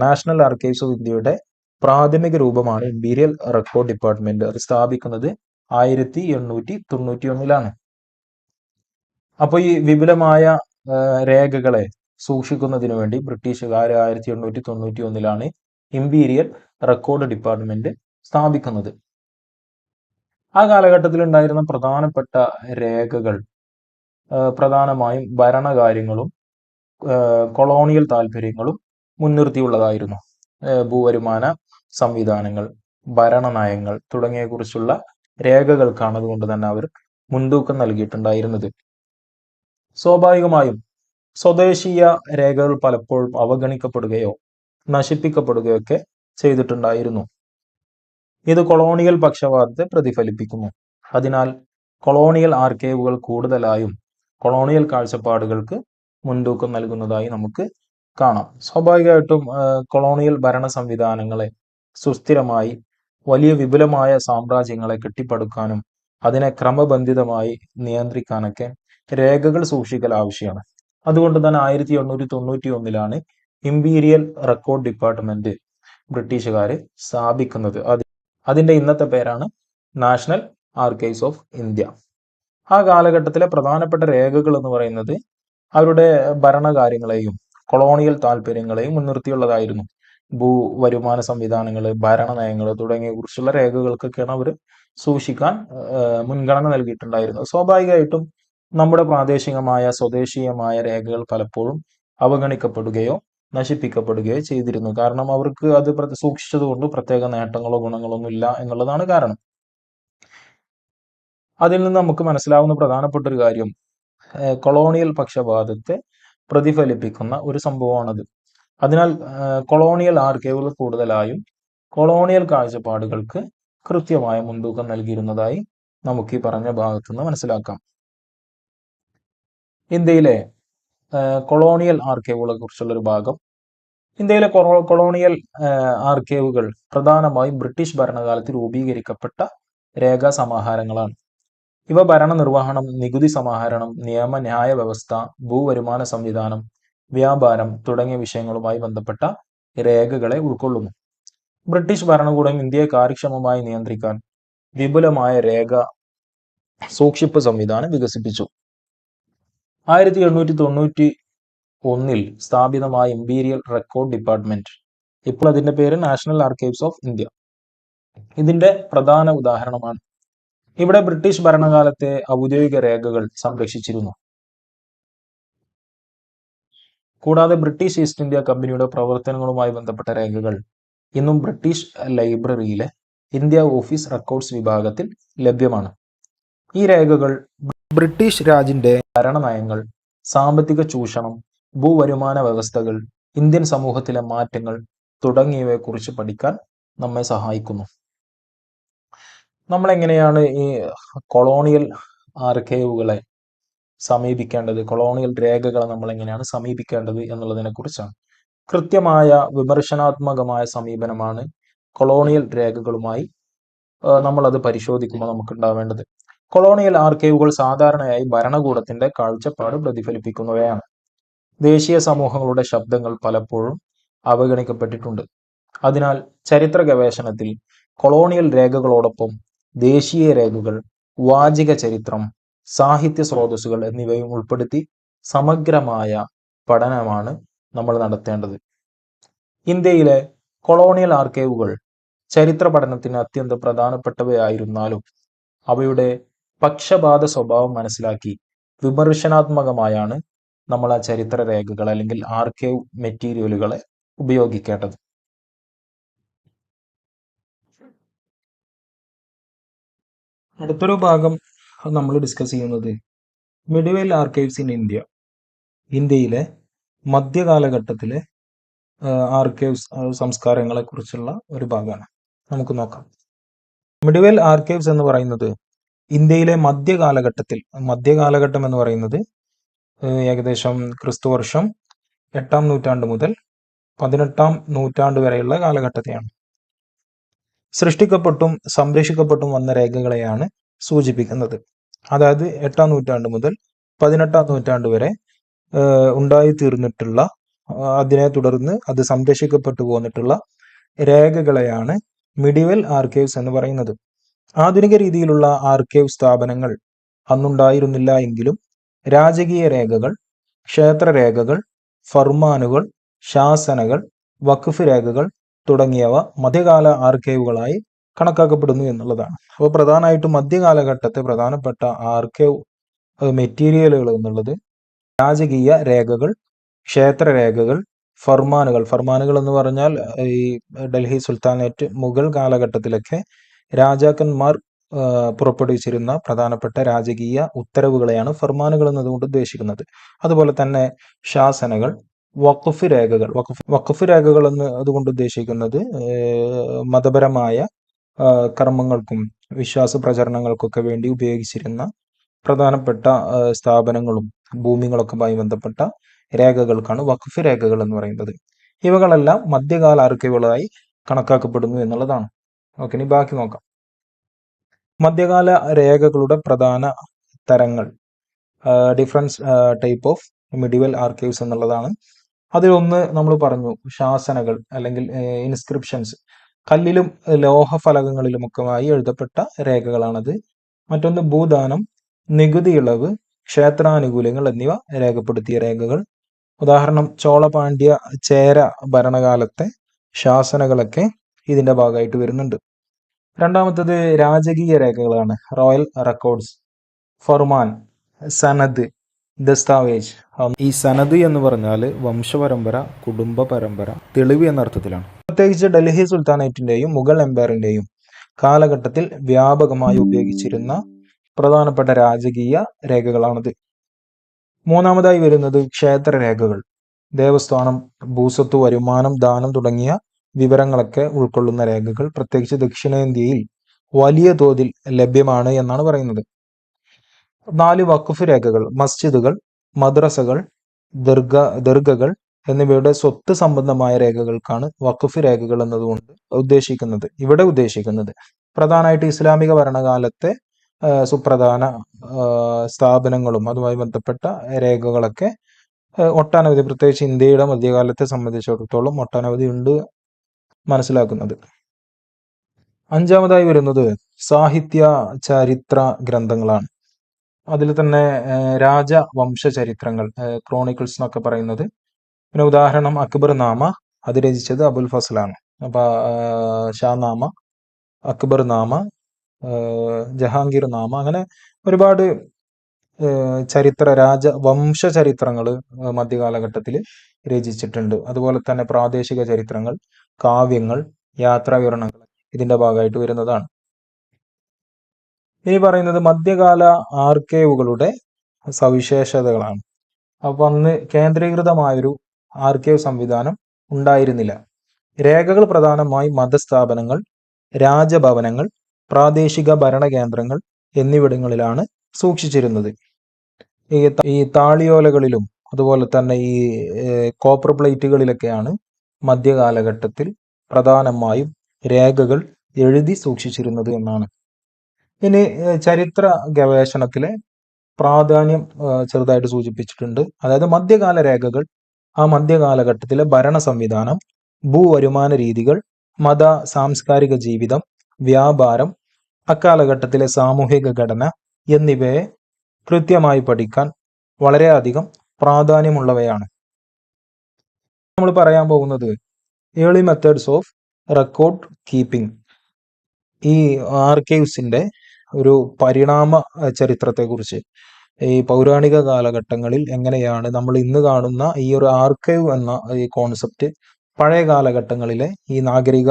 നാഷണൽ ആർക്കൈവ്സ് ഓഫ് ഇന്ത്യയുടെ പ്രാഥമിക രൂപമാണ് ഇമ്പീരിയൽ റെക്കോർഡ് ഡിപ്പാർട്ട്മെന്റ്. അത് സ്ഥാപിക്കുന്നത് 1891 അപ്പോൾ ഈ വിപുലമായ രേഖകളെ സൂക്ഷിക്കുന്നതിന് വേണ്ടി ബ്രിട്ടീഷുകാർ 1891 ഇമ്പീരിയൽ റെക്കോർഡ് ഡിപ്പാർട്ട്മെന്റ് സ്ഥാപിക്കുന്നത്. ആ കാലഘട്ടത്തിൽ ഉണ്ടായിരുന്ന പ്രധാനപ്പെട്ട രേഖകൾ പ്രധാനമായും ഭരണകാര്യങ്ങളും കൊളോണിയൽ താല്പര്യങ്ങളും മുൻനിർത്തിയുള്ളതായിരുന്നു. ഭൂവരുമാന സംവിധാനങ്ങൾ, ഭരണനയങ്ങൾ തുടങ്ങിയ കുറിച്ചുള്ള രേഖകൾക്കാണ് അതുകൊണ്ട് തന്നെ അവർ മുൻതൂക്കം നൽകിയിട്ടുണ്ടായിരുന്നത്. സ്വാഭാവികമായും സ്വദേശീയ രേഖകൾ പലപ്പോഴും അവഗണിക്കപ്പെടുകയോ നശിപ്പിക്കപ്പെടുകയോ ഒക്കെ ചെയ്തിട്ടുണ്ടായിരുന്നു. ഇത് കൊളോണിയൽ പക്ഷപാതത്തെ പ്രതിഫലിപ്പിക്കുന്നു. അതിനാൽ കൊളോണിയൽ ആർക്കൈവുകൾ കൂടുതലായും കൊളോണിയൽ കാഴ്ചപ്പാടുകൾക്ക് മുൻതൂക്കം നൽകുന്നതായി നമുക്ക് കാണാം. സ്വാഭാവികമായിട്ടും കൊളോണിയൽ ഭരണ സംവിധാനങ്ങളെ സുസ്ഥിരമായി വലിയ വിപുലമായ സാമ്രാജ്യങ്ങളെ കെട്ടിപ്പടുക്കാനും അതിനെ ക്രമബന്ധിതമായി നിയന്ത്രിക്കാനൊക്കെ രേഖകൾ സൂക്ഷിക്കൽ ആവശ്യമാണ്. അതുകൊണ്ട് തന്നെ 1891 ഇമ്പീരിയൽ റെക്കോർഡ് ഡിപ്പാർട്ട്മെന്റ് ബ്രിട്ടീഷുകാർ സ്ഥാപിക്കുന്നത്. അതിന്റെ ഇന്നത്തെ പേരാണ് നാഷണൽ ആർക്കൈവ്സ് ഓഫ് ഇന്ത്യ. ആ കാലഘട്ടത്തിലെ പ്രധാനപ്പെട്ട രേഖകൾ എന്ന് പറയുന്നത് അവരുടെ ഭരണകാര്യങ്ങളെയും കൊളോണിയൽ താല്പര്യങ്ങളെയും മുൻനിർത്തിയുള്ളതായിരുന്നു. ഭൂവരുമാന സംവിധാനങ്ങൾ, ഭരണനയങ്ങൾ തുടങ്ങിയ കുറിച്ചുള്ള രേഖകൾക്കൊക്കെയാണ് അവർ സൂക്ഷിക്കാൻ മുൻഗണന നൽകിയിട്ടുണ്ടായിരുന്നു. സ്വാഭാവികമായിട്ടും നമ്മുടെ പ്രാദേശികമായ സ്വദേശീയമായ രേഖകൾ പലപ്പോഴും അവഗണിക്കപ്പെടുകയോ നശിപ്പിക്കപ്പെടുകയോ ചെയ്തിരുന്നു. കാരണം അവർക്ക് അത് സൂക്ഷിച്ചത് കൊണ്ട് പ്രത്യേക നേട്ടങ്ങളോ ഗുണങ്ങളോ ഒന്നും ഇല്ല എന്നുള്ളതാണ് കാരണം. അതിൽ നിന്ന് നമുക്ക് മനസ്സിലാവുന്ന പ്രധാനപ്പെട്ട ഒരു കാര്യം കൊളോണിയൽ പക്ഷപാതത്തെ പ്രതിഫലിപ്പിക്കുന്ന ഒരു സംഭവമാണത്. അതിനാൽ കൊളോണിയൽ ആർക്കൈവുകൾ കൂടുതലായും കൊളോണിയൽ കാഴ്ചപ്പാടുകൾക്ക് കൃത്യമായ മുൻതൂക്കം നൽകിയിരുന്നതായി നമുക്ക് ഈ പറഞ്ഞ ഭാഗത്തു നിന്ന് മനസ്സിലാക്കാം. ഇന്ത്യയിലെ കൊളോണിയൽ ആർക്കൈവുകളെ കുറിച്ചുള്ള ഒരു ഭാഗം. ഇന്ത്യയിലെ കൊളോണിയൽ ആർക്കൈവുകൾ പ്രധാനമായും ബ്രിട്ടീഷ് ഭരണകാലത്ത് രൂപീകരിക്കപ്പെട്ട രേഖാ സമാഹാരങ്ങളാണ്. ഇവ ഭരണനിർവഹണം, നികുതി സമാഹരണം, നിയമ-ന്യായ വ്യവസ്ഥ, ഭൂവരുമാന സംവിധാനം, വ്യാപാരം തുടങ്ങിയ വിഷയങ്ങളുമായി ബന്ധപ്പെട്ട രേഖകളെ ഉൾക്കൊള്ളുന്നു. ബ്രിട്ടീഷ് ഭരണകൂടം ഇന്ത്യയെ കാര്യക്ഷമമായി നിയന്ത്രിക്കാൻ വിപുലമായ രേഖ സൂക്ഷിപ്പ് സംവിധാനം വികസിപ്പിച്ചു. 1891 സ്ഥാപിതമായ ഇംപീരിയൽ റെക്കോർഡ് ഡിപ്പാർട്ട്മെന്റ്, ഇപ്പോൾ അതിന്റെ പേര് നാഷണൽ ആർക്കൈവ്സ് ഓഫ് ഇന്ത്യ, ഇതിന്റെ പ്രധാന ഉദാഹരണമാണ്. ഇവിടെ ബ്രിട്ടീഷ് ഭരണകാലത്തെ ഔദ്യോഗിക രേഖകൾ സംരക്ഷിച്ചിരുന്നു. കൂടാതെ ബ്രിട്ടീഷ് ഈസ്റ്റ് ഇന്ത്യ കമ്പനിയുടെ പ്രവർത്തനങ്ങളുമായി ബന്ധപ്പെട്ട രേഖകൾ ഇന്നും ബ്രിട്ടീഷ് ലൈബ്രറിയിലെ ഇന്ത്യ ഓഫീസ് റെക്കോർഡ്സ് വിഭാഗത്തിൽ ലഭ്യമാണ്. ഈ രേഖകൾ ബ്രിട്ടീഷ് രാജിന്റെ ഭരണനയങ്ങൾ, സാമ്പത്തിക ചൂഷണം, ഭൂവരുമാന വ്യവസ്ഥകൾ, ഇന്ത്യൻ സമൂഹത്തിലെ മാറ്റങ്ങൾ തുടങ്ങിയവയെക്കുറിച്ച് പഠിക്കാൻ നമ്മെ സഹായിക്കുന്നു. നമ്മൾ എങ്ങനെയാണ് ഈ കൊളോണിയൽ ആർക്കൈവുകളെ സമീപിക്കേണ്ടത്, കൊളോണിയൽ രേഖകളെ നമ്മൾ എങ്ങനെയാണ് സമീപിക്കേണ്ടത് എന്നുള്ളതിനെ കുറിച്ചാണ്. കൃത്യമായ വിമർശനാത്മകമായ സമീപനമാണ് കൊളോണിയൽ രേഖകളുമായി നമ്മളത് പരിശോധിക്കുമ്പോൾ നമുക്ക് ഉണ്ടാവേണ്ടത്. കൊളോണിയൽ ആർക്കൈവുകൾ സാധാരണയായി ഭരണകൂടത്തിന്റെ കാഴ്ചപ്പാട് പ്രതിഫലിപ്പിക്കുന്നവയാണ്. ദേശീയ സമൂഹങ്ങളുടെ ശബ്ദങ്ങൾ പലപ്പോഴും അവഗണിക്കപ്പെട്ടിട്ടുണ്ട്. അതിനാൽ ചരിത്ര ഗവേഷണത്തിൽ കൊളോണിയൽ രേഖകളോടൊപ്പം ദേശീയ രേഖകൾ, വാചിക ചരിത്രം, സാഹിത്യ സ്രോതസ്സുകൾ എന്നിവയും ഉൾപ്പെടുത്തി സമഗ്രമായ പഠനമാണ് നമ്മൾ നടത്തേണ്ടത്. ഇന്ത്യയിലെ കൊളോണിയൽ ആർക്കൈവുകൾ ചരിത്ര പഠനത്തിന് അത്യന്തം പ്രധാനപ്പെട്ടവയായിരുന്നാലും അവയുടെ പക്ഷപാത സ്വഭാവം മനസ്സിലാക്കി വിമർശനാത്മകമായാണ് നമ്മൾ ആ ചരിത്ര രേഖകൾ അല്ലെങ്കിൽ ആർക്കൈവ് മെറ്റീരിയലുകളെ ഉപയോഗിക്കേണ്ടത്. അടുത്തൊരു ഭാഗം നമ്മൾ ഡിസ്കസ് ചെയ്യുന്നത് മിഡിവൽ ആർക്കൈവ്സ് ഇൻ ഇന്ത്യ, ഇന്ത്യയിലെ മധ്യകാലഘട്ടത്തിലെ ആർക്കൈവ്സ് സംസ്കാരങ്ങളെ കുറിച്ചുള്ള ഒരു ഭാഗമാണ്. നമുക്ക് നോക്കാം. മിഡിവൽ ആർക്കൈവ്സ് എന്ന് പറയുന്നത് ഇന്ത്യയിലെ മധ്യകാലഘട്ടം എന്ന് പറയുന്നത് ഏകദേശം ക്രിസ്തുവർഷം 8-ാം നൂറ്റാണ്ട് മുതൽ 18-ാം നൂറ്റാണ്ട് വരെയുള്ള കാലഘട്ടത്തെയാണ്. സൃഷ്ടിക്കപ്പെട്ടും സംരക്ഷിക്കപ്പെട്ടും വന്ന രേഖകളെയാണ് സൂചിപ്പിക്കുന്നത്. അതായത് 8-ാം നൂറ്റാണ്ട് മുതൽ 18-ാം നൂറ്റാണ്ട് വരെ ഉണ്ടായിത്തീർന്നിട്ടുള്ള, അതിനെ തുടർന്ന് അത് സംരക്ഷിക്കപ്പെട്ടു പോന്നിട്ടുള്ള രേഖകളെയാണ് മിഡിവൽ ആർക്കൈവ്സ് എന്ന് പറയുന്നത്. ആധുനിക രീതിയിലുള്ള ആർക്കൈവ് സ്ഥാപനങ്ങൾ അന്നുണ്ടായിരുന്നില്ല എങ്കിലും രാജകീയ രേഖകൾ, ക്ഷേത്രരേഖകൾ, ഫർമാനുകൾ, ശാസനകൾ, വഖഫ് രേഖകൾ തുടങ്ങിയവ മധ്യകാല ആർക്കൈവുകളായി കണക്കാക്കപ്പെടുന്നു എന്നുള്ളതാണ്. അപ്പോൾ പ്രധാനമായിട്ടും മധ്യകാലഘട്ടത്തെ പ്രധാനപ്പെട്ട ആർക്കൈവ് മെറ്റീരിയലുകൾ എന്നുള്ളത് രാജകീയ രേഖകൾ, ക്ഷേത്രരേഖകൾ, ഫർമാനുകൾ എന്ന് പറഞ്ഞാൽ ഈ ഡൽഹി സുൽത്താനേറ്റ് മുഗൾ കാലഘട്ടത്തിലൊക്കെ രാജാക്കന്മാർ പുറപ്പെടുവിച്ചിരുന്ന പ്രധാനപ്പെട്ട രാജകീയ ഉത്തരവുകളെയാണ് ഫർമാനുകൾ എന്നതുകൊണ്ട് ഉദ്ദേശിക്കുന്നത്. അതുപോലെ തന്നെ ശാസനകൾ, വഖഫ് രേഖകൾ എന്ന് അതുകൊണ്ട് ഉദ്ദേശിക്കുന്നത് മതപരമായ കർമ്മങ്ങൾക്കും വിശ്വാസ പ്രചരണങ്ങൾക്കൊക്കെ വേണ്ടി ഉപയോഗിച്ചിരുന്ന പ്രധാനപ്പെട്ട സ്ഥാപനങ്ങളും ഭൂമികളൊക്കെയുമായി ബന്ധപ്പെട്ട രേഖകൾക്കാണ് വഖഫ് രേഖകൾ എന്ന് പറയുന്നത്. ഇവകളെല്ലാം മധ്യകാല ആർക്കൈവുകളായി കണക്കാക്കപ്പെടുന്നു എന്നുള്ളതാണ്. ഓക്കെ, ഇനി ബാക്കി നോക്കാം. മധ്യകാല രേഖകളുടെ പ്രധാന തരങ്ങൾ, difference type of medieval archives എന്നുള്ളതാണ്. അതിലൊന്ന് നമ്മൾ പറഞ്ഞു, ശാസനകൾ അല്ലെങ്കിൽ ഇൻസ്ക്രിപ്ഷൻസ്, കല്ലിലും ലോഹഫലകങ്ങളിലുമൊക്കെയായി എഴുതപ്പെട്ട രേഖകളാണത്. മറ്റൊന്ന് ഭൂദാനം, നികുതി ഇളവ്, ക്ഷേത്രാനുകൂല്യങ്ങൾ എന്നിവ രേഖപ്പെടുത്തിയ രേഖകൾ. ഉദാഹരണം ചോള-പാണ്ഡ്യ ചേര ഭരണകാലത്തെ ശാസനകളൊക്കെ ഇതിന്റെ ഭാഗമായിട്ട് വരുന്നുണ്ട്. രണ്ടാമത്തത് രാജകീയ രേഖകളാണ്. റോയൽ റെക്കോർഡ്സ്, ഫർമാൻ, സനദ്, ദസ്താവേജ്. ഈ സനദ് എന്ന് പറഞ്ഞാൽ വംശപരമ്പര, കുടുംബ പരമ്പര, തെളിവ് എന്ന അർത്ഥത്തിലാണ്. പ്രത്യേകിച്ച് ഡൽഹി സുൽത്താനേറ്റിന്റെയും മുഗൾ എംപയറിന്റെയും കാലഘട്ടത്തിൽ വ്യാപകമായി ഉപയോഗിച്ചിരുന്ന പ്രധാനപ്പെട്ട രാജകീയ രേഖകളാണിത്. മൂന്നാമതായി വരുന്നത് ക്ഷേത്രരേഖകൾ. ദേവസ്ഥാനം, ഭൂസ്വത്ത്, വരുമാനം, ദാനം തുടങ്ങിയ വിവരങ്ങളൊക്കെ ഉൾക്കൊള്ളുന്ന രേഖകൾ പ്രത്യേകിച്ച് ദക്ഷിണേന്ത്യയിൽ വലിയ തോതിൽ ലഭ്യമാണ് എന്നാണ് പറയുന്നത്. 4 വഖഫ് രേഖകൾ. മസ്ജിദുകൾ, മദ്രസകൾ, ദർഗകൾ എന്നിവയുടെ സ്വത്ത് സംബന്ധമായ രേഖകൾക്കാണ് വഖഫ് രേഖകൾ എന്നതുകൊണ്ട് ഇവിടെ ഉദ്ദേശിക്കുന്നത് പ്രധാനമായിട്ട് ഇസ്ലാമിക ഭരണകാലത്തെ സുപ്രധാന സ്ഥാപനങ്ങളും അതുമായി ബന്ധപ്പെട്ട രേഖകളൊക്കെ ഒട്ടനവധി, പ്രത്യേകിച്ച് ഇന്ത്യയുടെ മധ്യകാലത്തെ സംബന്ധിച്ചിടത്തോളം ഒട്ടനവധി ഉണ്ട് മനസ്സിലാക്കുന്നത്. അഞ്ചാമതായി വരുന്നത് സാഹിത്യ ചരിത്ര ഗ്രന്ഥങ്ങളാണ്. അതിൽ തന്നെ രാജവംശ ചരിത്രങ്ങൾ, ക്രോണിക്കിൾസ് എന്നൊക്കെ പറയുന്നത്. പിന്നെ ഉദാഹരണം അക്ബർ നാമ, അത് രചിച്ചത് അബുൽ ഫസലാണ്. അപ്പൊ ഷാനാമ, അക്ബർ നാമ, ജഹാംഗീർ നാമ, അങ്ങനെ ഒരുപാട് രാജവംശ ചരിത്രങ്ങൾ മധ്യകാലഘട്ടത്തിൽ രചിച്ചിട്ടുണ്ട്. അതുപോലെ തന്നെ പ്രാദേശിക ചരിത്രങ്ങൾ, കാവ്യങ്ങൾ, യാത്രാവിവരണങ്ങൾ ഇതിന്റെ ഭാഗമായിട്ട് വരുന്നതാണ്. ഇനി പറയുന്നത് മധ്യകാല ആർക്കൈവുകളുടെ സവിശേഷതകളാണ്. അപ്പൊ അന്ന് കേന്ദ്രീകൃതമായൊരു ആർക്കൈവ് സംവിധാനം ഉണ്ടായിരുന്നില്ല. രേഖകൾ പ്രധാനമായി മതസ്ഥാപനങ്ങൾ, രാജഭവനങ്ങൾ, പ്രാദേശിക ഭരണകേന്ദ്രങ്ങൾ എന്നിവിടങ്ങളിലാണ് സൂക്ഷിച്ചിരുന്നത്. ഈ താളിയോലകളിലും അതുപോലെ തന്നെ ഈ കോപ്പർ പ്ലേറ്റുകളിലൊക്കെയാണ് മധ്യകാലഘട്ടത്തിൽ പ്രധാനമായും രേഖകൾ എഴുതി സൂക്ഷിച്ചിരുന്നത് എന്നാണ്. ഇനി ചരിത്ര ഗവേഷണത്തിലെ പ്രാധാന്യം ചെറുതായിട്ട് സൂചിപ്പിച്ചിട്ടുണ്ട്. അതായത് മധ്യകാല രേഖകൾ ആ മധ്യകാലഘട്ടത്തിലെ ഭരണ സംവിധാനം, ഭൂവരുമാന രീതികൾ, മത സാംസ്കാരിക ജീവിതം, വ്യാപാരം, അക്കാലഘട്ടത്തിലെ സാമൂഹിക ഘടന എന്നിവയെ കൃത്യമായി പഠിക്കാൻ വളരെയധികം പ്രാധാന്യമുള്ളവയാണ്. നമ്മൾ പറയാൻ പോകുന്നത് early methods of record keeping. ഈ ആർക്കൈവ്സിന്റെ ഒരു പരിണാമ ചരിത്രത്തെക്കുറിച്ച്, ഈ പൗരാണിക കാലഘട്ടങ്ങളിൽ എങ്ങനെയാണ് നമ്മൾ ഇന്ന് കാണുന്ന ഈ ഒരു ആർക്കൈവ് എന്ന ഈ കോൺസെപ്റ്റ് പഴയ കാലഘട്ടങ്ങളിലെ ഈ നാഗരിക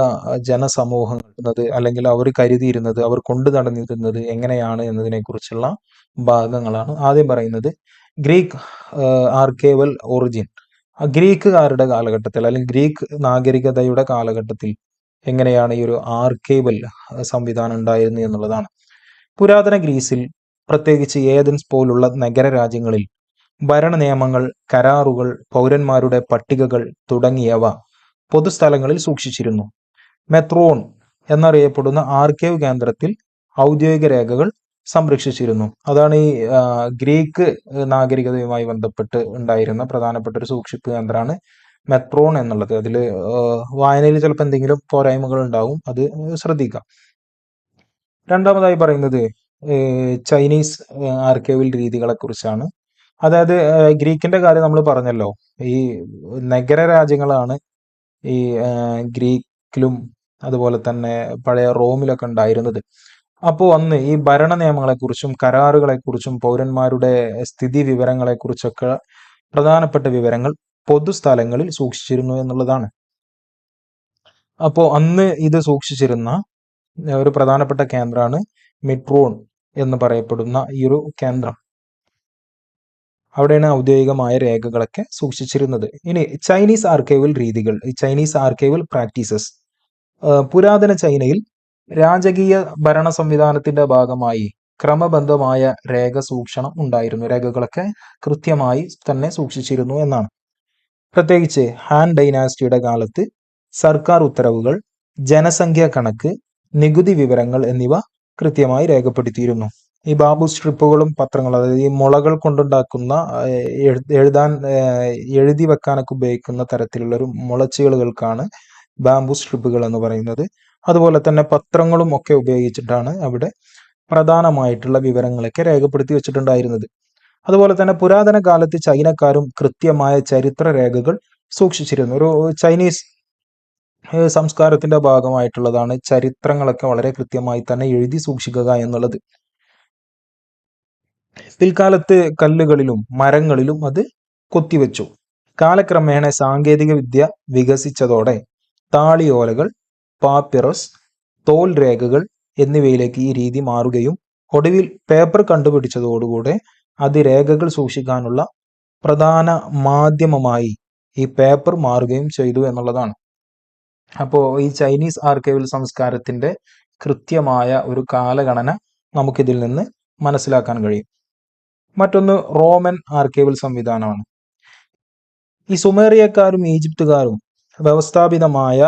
ജനസമൂഹങ്ങൾ അല്ലെങ്കിൽ അവർ കരുതിയിരുന്നത്, അവർ കൊണ്ടു നടന്നിരുന്നത് എങ്ങനെയാണ് എന്നതിനെ കുറിച്ചുള്ള ഭാഗങ്ങളാണ്. ആദ്യം പറയുന്നത് ഗ്രീക്ക് ആർക്കൈവൽ ഒറിജിൻ. ഗ്രീക്കുകാരുടെ കാലഘട്ടത്തിൽ അല്ലെങ്കിൽ ഗ്രീക്ക് നാഗരികതയുടെ കാലഘട്ടത്തിൽ എങ്ങനെയാണ് ഈ ഒരു ആർക്കൈവൽ സംവിധാനം ഉണ്ടായിരുന്നത് എന്നുള്ളതാണ്. പുരാതന ഗ്രീസിൽ, പ്രത്യേകിച്ച് ഏതൻസ് പോലുള്ള നഗര രാജ്യങ്ങളിൽ ഭരണ നിയമങ്ങൾ, കരാറുകൾ, പൗരന്മാരുടെ പട്ടികകൾ തുടങ്ങിയവ പൊതുസ്ഥലങ്ങളിൽ സൂക്ഷിച്ചിരുന്നു. മെത്രോൺ എന്നറിയപ്പെടുന്ന ആർക്കൈവ് കേന്ദ്രത്തിൽ ഔദ്യോഗിക രേഖകൾ സംരക്ഷിച്ചിരുന്നു. അതാണ് ഈ ഗ്രീക്ക് നാഗരികതയുമായി ബന്ധപ്പെട്ട് ഉണ്ടായിരുന്ന പ്രധാനപ്പെട്ട ഒരു സൂക്ഷിപ്പ് കേന്ദ്രമാണ് മെത്രോൺ എന്നുള്ളത്. അതിൽ വായനയിൽ ചിലപ്പോൾ എന്തെങ്കിലും പോരായ്മകൾ ഉണ്ടാവും, അത് ശ്രദ്ധിക്കാം. രണ്ടാമതായി പറയുന്നത് ചൈനീസ് ആർക്കൈവൽ രീതികളെ കുറിച്ചാണ്. അതായത് ഗ്രീക്കിന്റെ കാര്യം നമ്മൾ പറഞ്ഞല്ലോ. ഈ നഗര രാജ്യങ്ങളാണ് ഈ ഗ്രീക്കിലും അതുപോലെ തന്നെ പഴയ റോമിലൊക്കെ ഉണ്ടായിരുന്നത്. അപ്പോൾ അന്ന് ഈ ഭരണ നിയമങ്ങളെക്കുറിച്ചും കരാറുകളെക്കുറിച്ചും പൗരന്മാരുടെ സ്ഥിതി വിവരങ്ങളെക്കുറിച്ചൊക്കെ പ്രധാനപ്പെട്ട വിവരങ്ങൾ പൊതുസ്ഥലങ്ങളിൽ സൂക്ഷിച്ചിരുന്നു എന്നുള്ളതാണ്. അപ്പോൾ അന്ന് ഇത് സൂക്ഷിച്ചിരുന്ന ഒരു പ്രധാനപ്പെട്ട കേന്ദ്രമാണ് മെട്രോൺ എന്ന് പറയപ്പെടുന്ന ഈ ഒരു കേന്ദ്രം. അവിടെയാണ് ഔദ്യോഗികമായ രേഖകളൊക്കെ സൂക്ഷിച്ചിരുന്നത്. ഇനി ചൈനീസ് ആർക്കൈവൽ രീതികൾ, ചൈനീസ് ആർക്കൈവൽ പ്രാക്ടീസസ്. പുരാതന ചൈനയിൽ രാജകീയ ഭരണ സംവിധാനത്തിന്റെ ഭാഗമായി ക്രമബദ്ധമായ രേഖ സൂക്ഷണം ഉണ്ടായിരുന്നു. രേഖകളൊക്കെ കൃത്യമായി തന്നെ സൂക്ഷിച്ചിരുന്നു എന്നാണ്. പ്രത്യേകിച്ച് ഹാൻ ഡൈനാസ്റ്റിയുടെ കാലത്ത് സർക്കാർ ഉത്തരവുകൾ, ജനസംഖ്യാ കണക്ക്, നികുതി വിവരങ്ങൾ എന്നിവ കൃത്യമായി രേഖപ്പെടുത്തിയിരുന്നു. ഈ ബാബു സ്ട്രിപ്പുകളും പത്രങ്ങളും, അതായത് ഈ മുളകൾ കൊണ്ടുണ്ടാക്കുന്ന എഴുതി വെക്കാനൊക്കെ ഉപയോഗിക്കുന്ന തരത്തിലുള്ള ഒരു മുളച്ചുകളുകൾക്കാണ് ബാംബു സ്ട്രിപ്പുകൾ എന്ന് പറയുന്നത്. അതുപോലെ തന്നെ പത്രങ്ങളും ഒക്കെ ഉപയോഗിച്ചിട്ടാണ് അവിടെ പ്രധാനമായിട്ടുള്ള വിവരങ്ങളൊക്കെ രേഖപ്പെടുത്തി വെച്ചിട്ടുണ്ടായിരുന്നത്. അതുപോലെ തന്നെ പുരാതന കാലത്ത് ചൈനക്കാരും കൃത്യമായ ചരിത്ര രേഖകൾ സൂക്ഷിച്ചിരുന്നു. ഒരു ചൈനീസ് സംസ്കാരത്തിന്റെ ഭാഗമായിട്ടുള്ളതാണ്. ചരിത്രങ്ങളൊക്കെ വളരെ കൃത്യമായി തന്നെ എഴുതി സൂക്ഷിക്കുക എന്നുള്ളത്. പിൽക്കാലത്ത് കല്ലുകളിലും മരങ്ങളിലും അത് കൊത്തിവെച്ചു. കാലക്രമേണ സാങ്കേതിക വിദ്യ വികസിച്ചതോടെ താളിയോലകൾ, പാപ്പിറസ്, തോൽ രേഖകൾ എന്നിവയിലേക്ക് ഈ രീതി മാറുകയും ഒടുവിൽ പേപ്പർ കണ്ടുപിടിച്ചതോടുകൂടെ അത് രേഖകൾ സൂക്ഷിക്കാനുള്ള പ്രധാന മാധ്യമമായി ഈ പേപ്പർ മാറുകയും ചെയ്തു എന്നുള്ളതാണ്. അപ്പോൾ ഈ ചൈനീസ് ആർക്കൈവൽ സംസ്കാരത്തിന്റെ കൃത്യമായ ഒരു കാലഗണന നമുക്കിതിൽ നിന്ന് മനസ്സിലാക്കാൻ കഴിയും. മറ്റൊന്ന് റോമൻ ആർക്കൈവൽ സംവിധാനമാണ്. ഈ സുമേറിയക്കാരും ഈജിപ്തുകാരും വ്യവസ്ഥാപിതമായ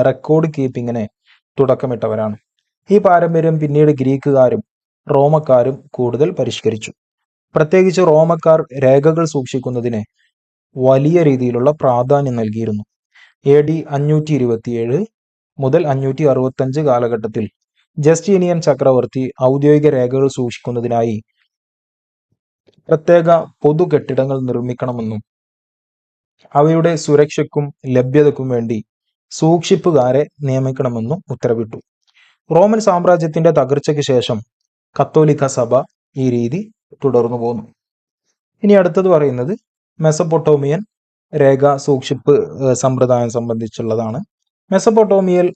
റെക്കോർഡ് കീപ്പിങ്ങിന് തുടക്കമിട്ടവരാണ്. ഈ പാരമ്പര്യം പിന്നീട് ഗ്രീക്കുകാരും റോമക്കാരും കൂടുതൽ പരിഷ്കരിച്ചു. പ്രത്യേകിച്ച് റോമക്കാർ രേഖകൾ സൂക്ഷിക്കുന്നതിന് വലിയ രീതിയിലുള്ള പ്രാധാന്യം നൽകിയിരുന്നു. AD 527 മുതൽ 565 കാലഘട്ടത്തിൽ ജസ്റ്റീനിയൻ ചക്രവർത്തി ഔദ്യോഗിക രേഖകൾ സൂക്ഷിക്കുന്നതിനായി പ്രത്യേക പൊതു കെട്ടിടങ്ങൾ നിർമ്മിക്കണമെന്നും അവയുടെ സുരക്ഷയ്ക്കും ലഭ്യതയ്ക്കും വേണ്ടി സൂക്ഷിപ്പുകാരെ നിയമിക്കണമെന്നും ഉത്തരവിട്ടു. റോമൻ സാമ്രാജ്യത്തിന്റെ തകർച്ചയ്ക്ക് ശേഷം കത്തോലിക്ക സഭ ഈ രീതി തുടർന്നു പോന്നു. ഇനി അടുത്തത് പറയുന്നത് മെസപ്പൊട്ടോമിയൻ രേഖ സൂക്ഷിപ്പ് സമ്പ്രദായം സംബന്ധിച്ചുള്ളതാണ്. മെസപ്പൊട്ടോമിയയിൽ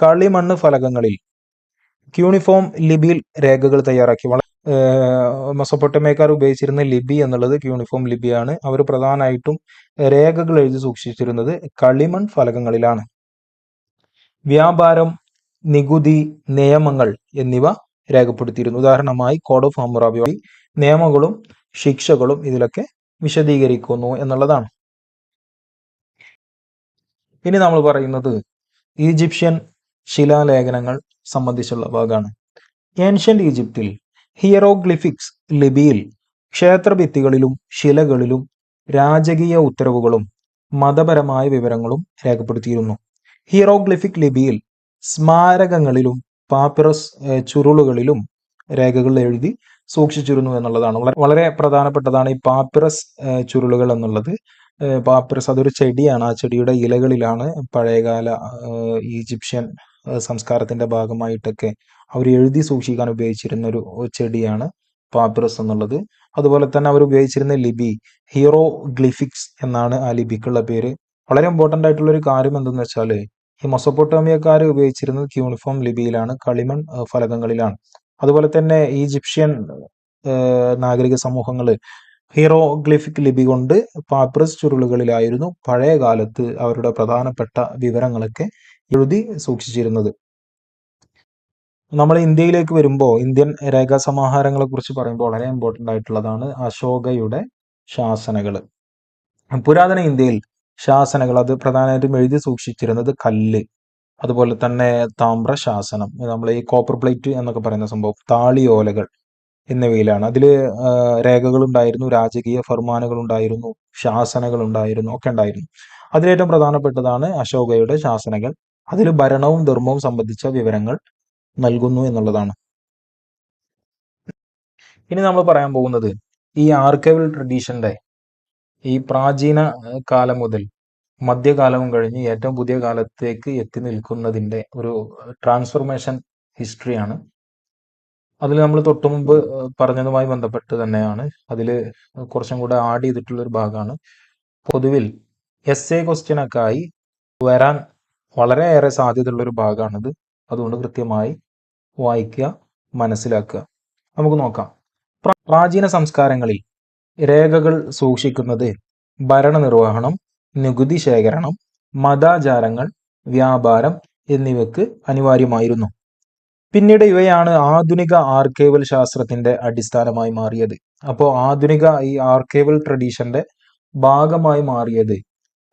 കളിമണ്ണ് ഫലകങ്ങളിൽ ക്യൂണിഫോം ലിപിയിൽ രേഖകൾ തയ്യാറാക്കി. മെസപ്പൊട്ടോമിയക്കാർ ഉപയോഗിച്ചിരുന്ന ലിപി എന്നുള്ളത് ക്യൂണിഫോം ലിപിയാണ്. അവർ പ്രധാനമായിട്ടും രേഖകൾ എഴുതി സൂക്ഷിച്ചിരുന്നത് കളിമൺ ഫലകങ്ങളിലാണ്. വ്യാപാരം, നികുതി, നിയമങ്ങൾ എന്നിവ രേഖപ്പെടുത്തിയിരുന്നു. ഉദാഹരണമായി കോഡ് ഓഫ് ഹമ്മുറാബി വഴി നിയമങ്ങളും ശിക്ഷകളും ഇതിലൊക്കെ വിശദീകരിക്കുന്നു എന്നുള്ളതാണ്. ഇനി നമ്മൾ പറയുന്നത് ഈജിപ്ഷ്യൻ ശിലാലേഖനങ്ങൾ സംബന്ധിച്ചുള്ള ഭാഗമാണ്. ഏൻഷ്യന്റ് ഈജിപ്തിൽ ഹിയറോഗ്ലിഫിക്സ് ലിപിയിൽ ക്ഷേത്രഭിത്തികളിലും ശിലകളിലും രാജകീയ ഉത്തരവുകളും മതപരമായ വിവരങ്ങളും രേഖപ്പെടുത്തിയിരുന്നു. ഹീറോഗ്ലിഫിക് ലിപിയിൽ സ്മാരകങ്ങളിലും പാപ്പിറസ് ചുരുളുകളിലും രേഖകൾ എഴുതി സൂക്ഷിച്ചിരുന്നു എന്നുള്ളതാണ്. വളരെ പ്രധാനപ്പെട്ടതാണ് ഈ പാപ്പിറസ് ചുരുളുകൾ എന്നുള്ളത്. പാപ്പിറസ് അതൊരു ചെടിയാണ്. ആ ചെടിയുടെ ഇലകളിലാണ് പഴയകാല ഈജിപ്ഷ്യൻ സംസ്കാരത്തിന്റെ ഭാഗമായിട്ടൊക്കെ അവർ എഴുതി സൂക്ഷിക്കാൻ ഉപയോഗിച്ചിരുന്ന ഒരു ചെടിയാണ് പാപ്പിറസ് എന്നുള്ളത്. അതുപോലെ തന്നെ അവർ ഉപയോഗിച്ചിരുന്ന ലിപി ഹീറോഗ്ലിഫിക്സ് എന്നാണ് ആ ലിപിക്കുള്ള പേര്. വളരെ ഇമ്പോർട്ടൻ്റ് ആയിട്ടുള്ള ഒരു കാര്യം എന്തെന്ന് വെച്ചാൽ ഈ മെസൊപ്പൊട്ടേമിയക്കാർ ഉപയോഗിച്ചിരുന്നത് ക്യൂണിഫോം ലിപിയിലാണ്, കളിമൺ ഫലകങ്ങളിലാണ്. അതുപോലെ തന്നെ ഈജിപ്ഷ്യൻ നാഗരിക സമൂഹങ്ങൾ ഹീറോഗ്ലിഫിക് ലിപി കൊണ്ട് പാപ്പിറസ് ചുരുളുകളിലായിരുന്നു പഴയ കാലത്ത് അവരുടെ പ്രധാനപ്പെട്ട വിവരങ്ങളൊക്കെ എഴുതി സൂക്ഷിച്ചിരുന്നത്. നമ്മൾ ഇന്ത്യയിലേക്ക് വരുമ്പോൾ ഇന്ത്യൻ രേഖാസമാഹാരങ്ങളെ കുറിച്ച് പറയുമ്പോൾ വളരെ ഇമ്പോർട്ടൻ്റ് ആയിട്ടുള്ളതാണ് അശോകയുടെ ശാസനകൾ. പുരാതന ഇന്ത്യയിൽ ശാസനകൾ അത് പ്രധാനമായിട്ടും എഴുതി സൂക്ഷിച്ചിരുന്നത് കല്ല്, അതുപോലെ തന്നെ താമ്ര ശാസനം, നമ്മൾ ഈ കോപ്പർ പ്ലേറ്റ് എന്നൊക്കെ പറയുന്ന സംഭവം, താളിയോലകൾ എന്നിവയിലാണ്. അതിൽ രേഖകൾ ഉണ്ടായിരുന്നു, രാജകീയ ഫർമാനുകൾ ഉണ്ടായിരുന്നു, ശാസനകൾ ഉണ്ടായിരുന്നു, ഒക്കെ ഉണ്ടായിരുന്നു. അതിലേറ്റവും പ്രധാനപ്പെട്ടതാണ് അശോകയുടെ ശാസനകൾ. അതിൽ ഭരണവും ധർമ്മവും സംബന്ധിച്ച വിവരങ്ങൾ നൽകുന്നു എന്നുള്ളതാണ്. ഇനി നമ്മൾ പറയാൻ പോകുന്നത് ഈ ആർക്കൈവൽ ട്രഡീഷന്റെ ഈ പ്രാചീന കാലം മുതൽ മധ്യകാലവും കഴിഞ്ഞ് ഏറ്റവും പുതിയ കാലത്തേക്ക് എത്തി നിൽക്കുന്നതിന്റെ ഒരു ട്രാൻസ്ഫോർമേഷൻ ഹിസ്റ്ററിയാണ്. അതിൽ നമ്മൾ തൊട്ടു മുമ്പ് പറഞ്ഞതുമായി ബന്ധപ്പെട്ട് തന്നെയാണ്. അതിൽ കുറച്ചും കൂടെ ആഡ് ചെയ്തിട്ടുള്ള ഒരു ഭാഗമാണ്. പൊതുവിൽ എസ്എ ക്വസ്റ്റ്യനൊക്കെ ആയി വരാൻ വളരെയേറെ സാധ്യതയുള്ള ഒരു ഭാഗമാണിത്. അതുകൊണ്ട് കൃത്യമായി വായിക്കുക, മനസ്സിലാക്കുക. നമുക്ക് നോക്കാം. പ്രാചീന സംസ്കാരങ്ങളിൽ രേഖകൾ സൂക്ഷിക്കുന്നത് ഭരണനിർവഹണം, നികുതി ശേഖരണം, മതാചാരങ്ങൾ, വ്യാപാരം എന്നിവയ്ക്ക് അനിവാര്യമായിരുന്നു. പിന്നീട് ഇവയാണ് ആധുനിക ആർക്കൈവൽ ശാസ്ത്രത്തിന്റെ അടിസ്ഥാനമായി മാറിയത്. അപ്പോൾ ആധുനിക ഈ ആർക്കൈവൽ ട്രഡീഷന്റെ ഭാഗമായി മാറിയത്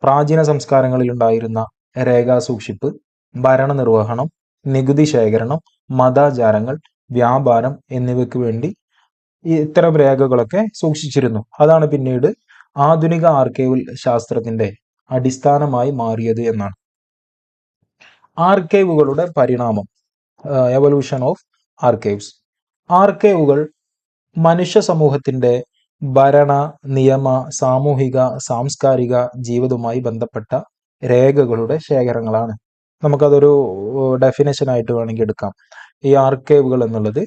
പ്രാചീന സംസ്കാരങ്ങളിൽ ഉണ്ടായിരുന്ന രേഖാ സൂക്ഷിപ്പ്, ഭരണനിർവഹണം, നികുതി ശേഖരണം, മതാചാരങ്ങൾ, വ്യാപാരം എന്നിവയ്ക്ക് വേണ്ടി ഇത്തരം രേഖകളൊക്കെ സൂക്ഷിച്ചിരുന്നു. അതാണ് പിന്നീട് ആധുനിക ആർക്കൈവൽ ശാസ്ത്രത്തിന്റെ അടിസ്ഥാനമായി മാറിയത് എന്നാണ്. ആർക്കൈവുകളുടെ പരിണാമം, എവല്യൂഷൻ ഓഫ് ആർക്കൈവ്സ്. ആർക്കൈവുകൾ മനുഷ്യ സമൂഹത്തിന്റെ ഭരണ, നിയമ, സാമൂഹിക, സാംസ്കാരിക ജീവിതവുമായി ബന്ധപ്പെട്ട രേഖകളുടെ ശേഖരങ്ങളാണ്. നമുക്കതൊരു ഡെഫിനേഷനായിട്ട് വേണമെങ്കിൽ എടുക്കാം. ഈ ആർക്കൈവുകൾ എന്നുള്ളത്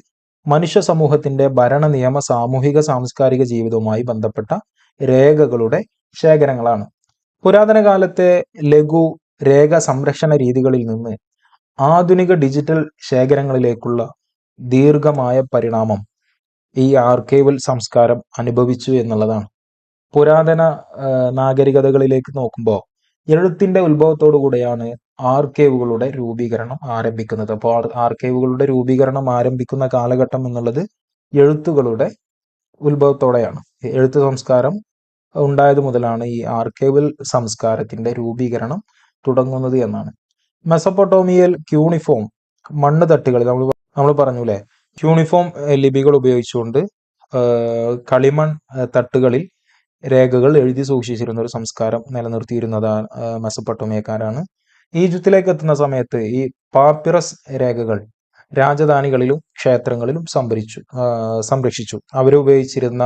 മനുഷ്യ സമൂഹത്തിന്റെ ഭരണ, നിയമ, സാമൂഹിക, സാംസ്കാരിക ജീവിതവുമായി ബന്ധപ്പെട്ട രേഖകളുടെ ശേഖരങ്ങളാണ്. പുരാതന കാലത്തെ ലഘു രേഖ സംരക്ഷണ രീതികളിൽ നിന്ന് ആധുനിക ഡിജിറ്റൽ ശേഖരങ്ങളിലേക്കുള്ള ദീർഘമായ പരിണാമം ഈ ആർക്കൈവൽ സംസ്കാരം അനുഭവിച്ചു എന്നുള്ളതാണ്. പുരാതന നാഗരികതകളിലേക്ക് നോക്കുമ്പോൾ എഴുത്തിന്റെ ഉത്ഭവത്തോടു കൂടെയാണ് ആർക്കൈവുകളുടെ രൂപീകരണം ആരംഭിക്കുന്നത്. അപ്പോൾ ആർക്കൈവുകളുടെ രൂപീകരണം ആരംഭിക്കുന്ന കാലഘട്ടം എന്നുള്ളത് എഴുത്തുകളുടെ ഉത്ഭവത്തോടെയാണ്. എഴുത്ത് സംസ്കാരം ഉണ്ടായത് മുതലാണ് ഈ ആർക്കൈവൽ സംസ്കാരത്തിന്റെ രൂപീകരണം തുടങ്ങുന്നത് എന്നാണ്. മെസപ്പൊട്ടോമിയൽ ക്യൂണിഫോം മണ്ണ് തട്ടുകൾ നമ്മൾ പറഞ്ഞൂലേ, ക്യൂണിഫോം ലിപികൾ ഉപയോഗിച്ചുകൊണ്ട് കളിമൺ തട്ടുകളിൽ രേഖകൾ എഴുതി സൂക്ഷിച്ചിരുന്ന ഒരു സംസ്കാരം നിലനിർത്തിയിരുന്നതാണ് മെസപ്പൊട്ടോമിയക്കാരാണ്. ഈജിപ്തിലേക്ക് എത്തുന്ന സമയത്ത് ഈ പാപ്പിറസ് രേഖകൾ രാജധാനികളിലും ക്ഷേത്രങ്ങളിലും സംരക്ഷിച്ചു. അവരുപയോഗിച്ചിരുന്ന